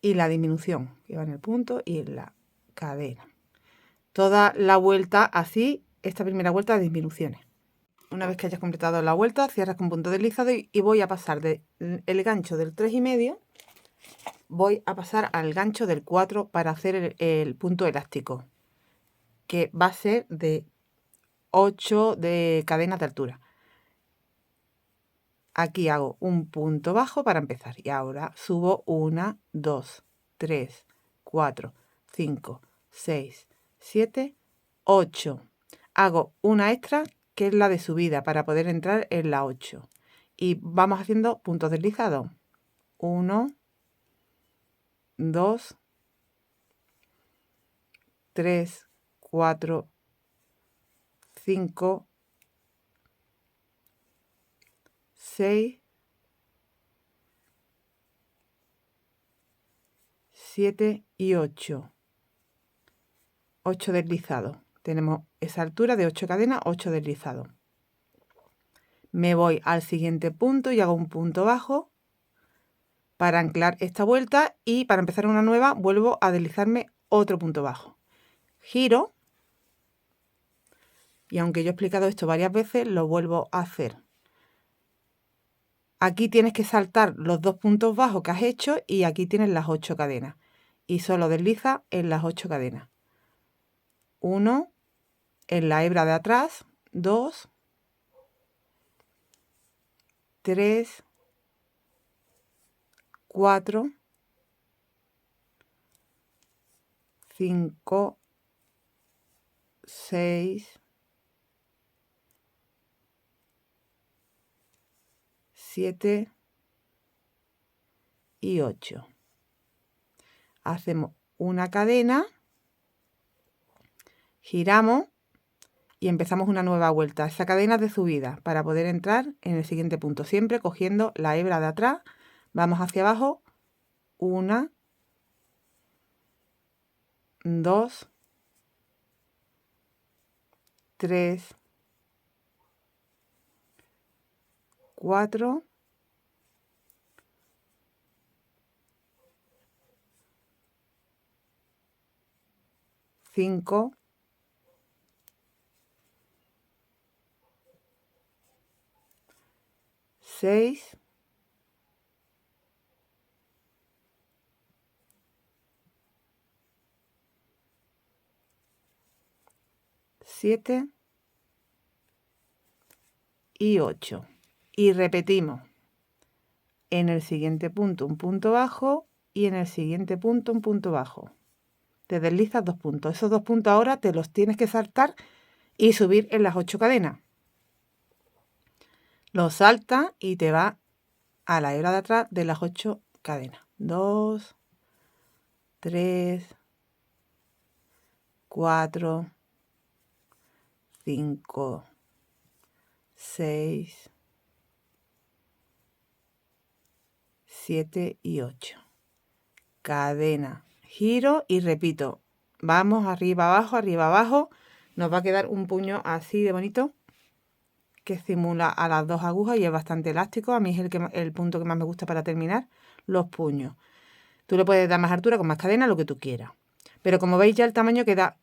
y la disminución, que va en el punto y en la cadena. Toda la vuelta así, esta primera vuelta de disminuciones. Una vez que hayas completado la vuelta, cierras con punto deslizado y voy a pasar del gancho del 3,5, voy a pasar al gancho del 4 para hacer el punto elástico, que va a ser de 8 de cadenas de altura. Aquí hago un punto bajo para empezar y ahora subo 1, 2, 3, 4, 5, 6, 7, 8. Hago una extra que es la de subida para poder entrar en la 8 y vamos haciendo puntos deslizados. 1, 2, 3, 4, 5, 6, 7 y 8. 8 deslizados. Tenemos esa altura de 8 cadenas, 8 deslizados. Me voy al siguiente punto y hago un punto bajo para anclar esta vuelta y para empezar una nueva vuelvo a deslizarme otro punto bajo. Giro y aunque yo he explicado esto varias veces, lo vuelvo a hacer. Aquí tienes que saltar los 2 puntos bajos que has hecho y aquí tienes las 8 cadenas. Y solo desliza en las 8 cadenas. 1 en la hebra de atrás, 2, 3, 4, 5, 6, 7 y 8. Hacemos una cadena, giramos y empezamos una nueva vuelta. Esa cadena de subida para poder entrar en el siguiente punto, siempre cogiendo la hebra de atrás. Vamos hacia abajo, 1, 2, 3, 4, 5, 6, 7 y 8. Y repetimos. En el siguiente punto un punto bajo y en el siguiente punto un punto bajo. Te deslizas 2 puntos. Esos 2 puntos ahora te los tienes que saltar y subir en las 8 cadenas. Los saltas y te va a la hebra de atrás de las 8 cadenas. 2, 3, 4, 5, 6, 7 y 8. Cadena, giro y repito. Vamos arriba, abajo. Nos va a quedar un puño así de bonito que simula a las 2 agujas y es bastante elástico. A mí es el punto que más me gusta para terminar los puños. Tú le puedes dar más altura con más cadena, lo que tú quieras. Pero como veis ya el tamaño queda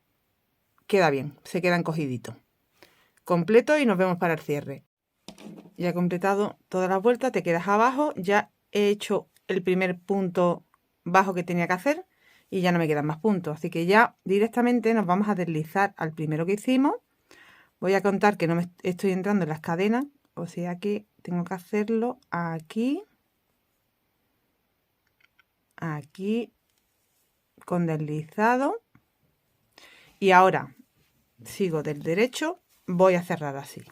bien, se queda encogidito. Completo y nos vemos para el cierre. Ya he completado todas las vueltas, te quedas abajo. Ya he hecho el primer punto bajo que tenía que hacer y ya no me quedan más puntos. Así que ya directamente nos vamos a deslizar al primero que hicimos. Voy a contar que no me estoy entrando en las cadenas, o sea que tengo que hacerlo aquí, aquí, con deslizado. Y ahora sigo del derecho, voy a cerrar así.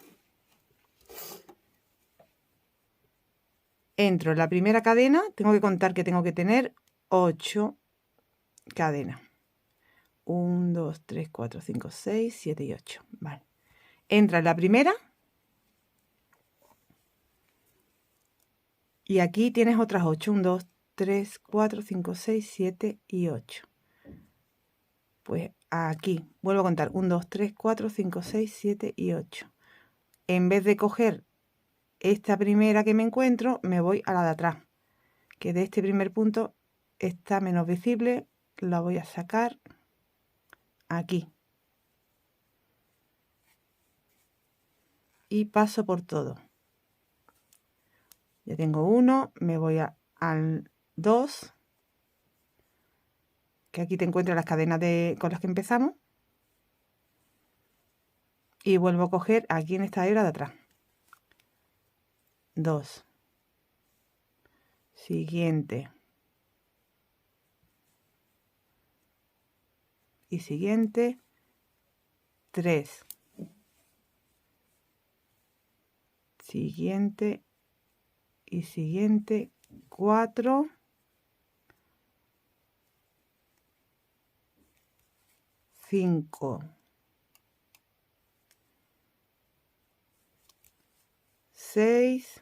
Entro en la primera cadena, tengo que contar que tengo que tener 8 cadenas. 1, 2, 3, 4, 5, 6, 7 y 8. Vale. Entra en la primera. Y aquí tienes otras 8. 1, 2, 3, 4, 5, 6, 7 y 8. Pues aquí vuelvo a contar. 1, 2, 3, 4, 5, 6, 7 y 8. En vez de coger esta primera que me encuentro, me voy a la de atrás. Que de este primer punto está menos visible, la voy a sacar aquí. Y paso por todo. Ya tengo uno, me voy al 2, que aquí te encuentras las cadenas con las que empezamos. Y vuelvo a coger aquí en esta hebra de atrás. 2. Siguiente. Y siguiente. 3. Siguiente. Y siguiente. 4. 5. 6.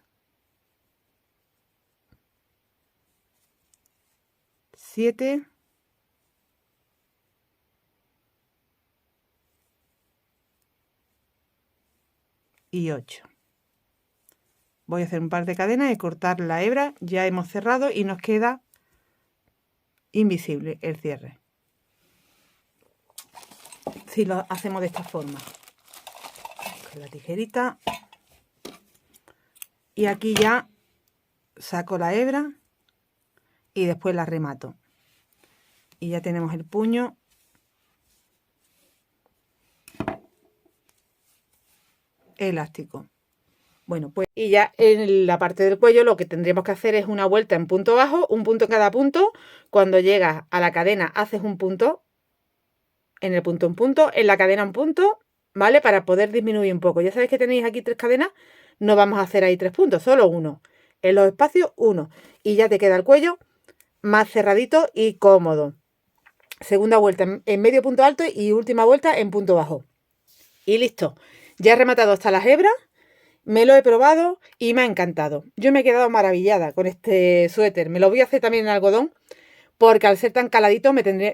7. Y 8. Voy a hacer un par de cadenas y cortar la hebra. Ya hemos cerrado y nos queda invisible el cierre. Si lo hacemos de esta forma. Con la tijerita. Y aquí ya saco la hebra y después la remato. Y ya tenemos el puño elástico. Bueno, pues y ya en la parte del cuello lo que tendríamos que hacer es una vuelta en punto bajo, un punto en cada punto. Cuando llegas a la cadena haces un punto, en el punto un punto, en la cadena un punto, ¿vale? Para poder disminuir un poco. Ya sabéis que tenéis aquí 3 cadenas, no vamos a hacer ahí 3 puntos, solo uno. En los espacios, uno. Y ya te queda el cuello más cerradito y cómodo. Segunda vuelta en medio punto alto y última vuelta en punto bajo. Y listo. Ya he rematado hasta las hebras. Me lo he probado y me ha encantado. Yo me he quedado maravillada con este suéter. Me lo voy a hacer también en algodón, porque al ser tan caladito,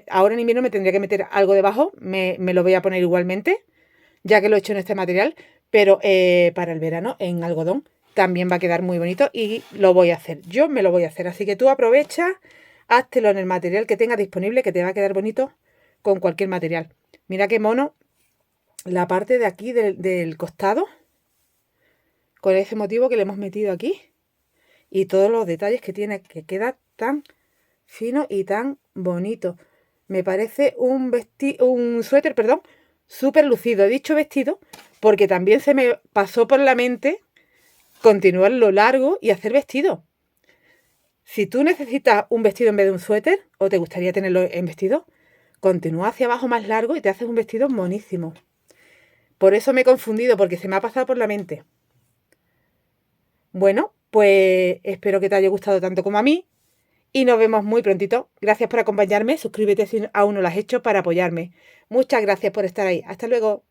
ahora en invierno me tendría que meter algo debajo. Me lo voy a poner igualmente, ya que lo he hecho en este material. Pero para el verano en algodón también va a quedar muy bonito y lo voy a hacer. Yo me lo voy a hacer. Así que tú aprovecha, háztelo en el material que tengas disponible, que te va a quedar bonito con cualquier material. Mira qué mono la parte de aquí del costado, con ese motivo que le hemos metido aquí. Y todos los detalles que tiene, que queda tan fino y tan bonito. Me parece un suéter, perdón, súper lucido. He dicho vestido porque también se me pasó por la mente continuar lo largo y hacer vestido. Si tú necesitas un vestido en vez de un suéter, o te gustaría tenerlo en vestido, continúa hacia abajo más largo y te haces un vestido monísimo. Por eso me he confundido, porque se me ha pasado por la mente. Bueno, pues espero que te haya gustado tanto como a mí y nos vemos muy prontito. Gracias por acompañarme, suscríbete si aún no lo has hecho para apoyarme. Muchas gracias por estar ahí. Hasta luego.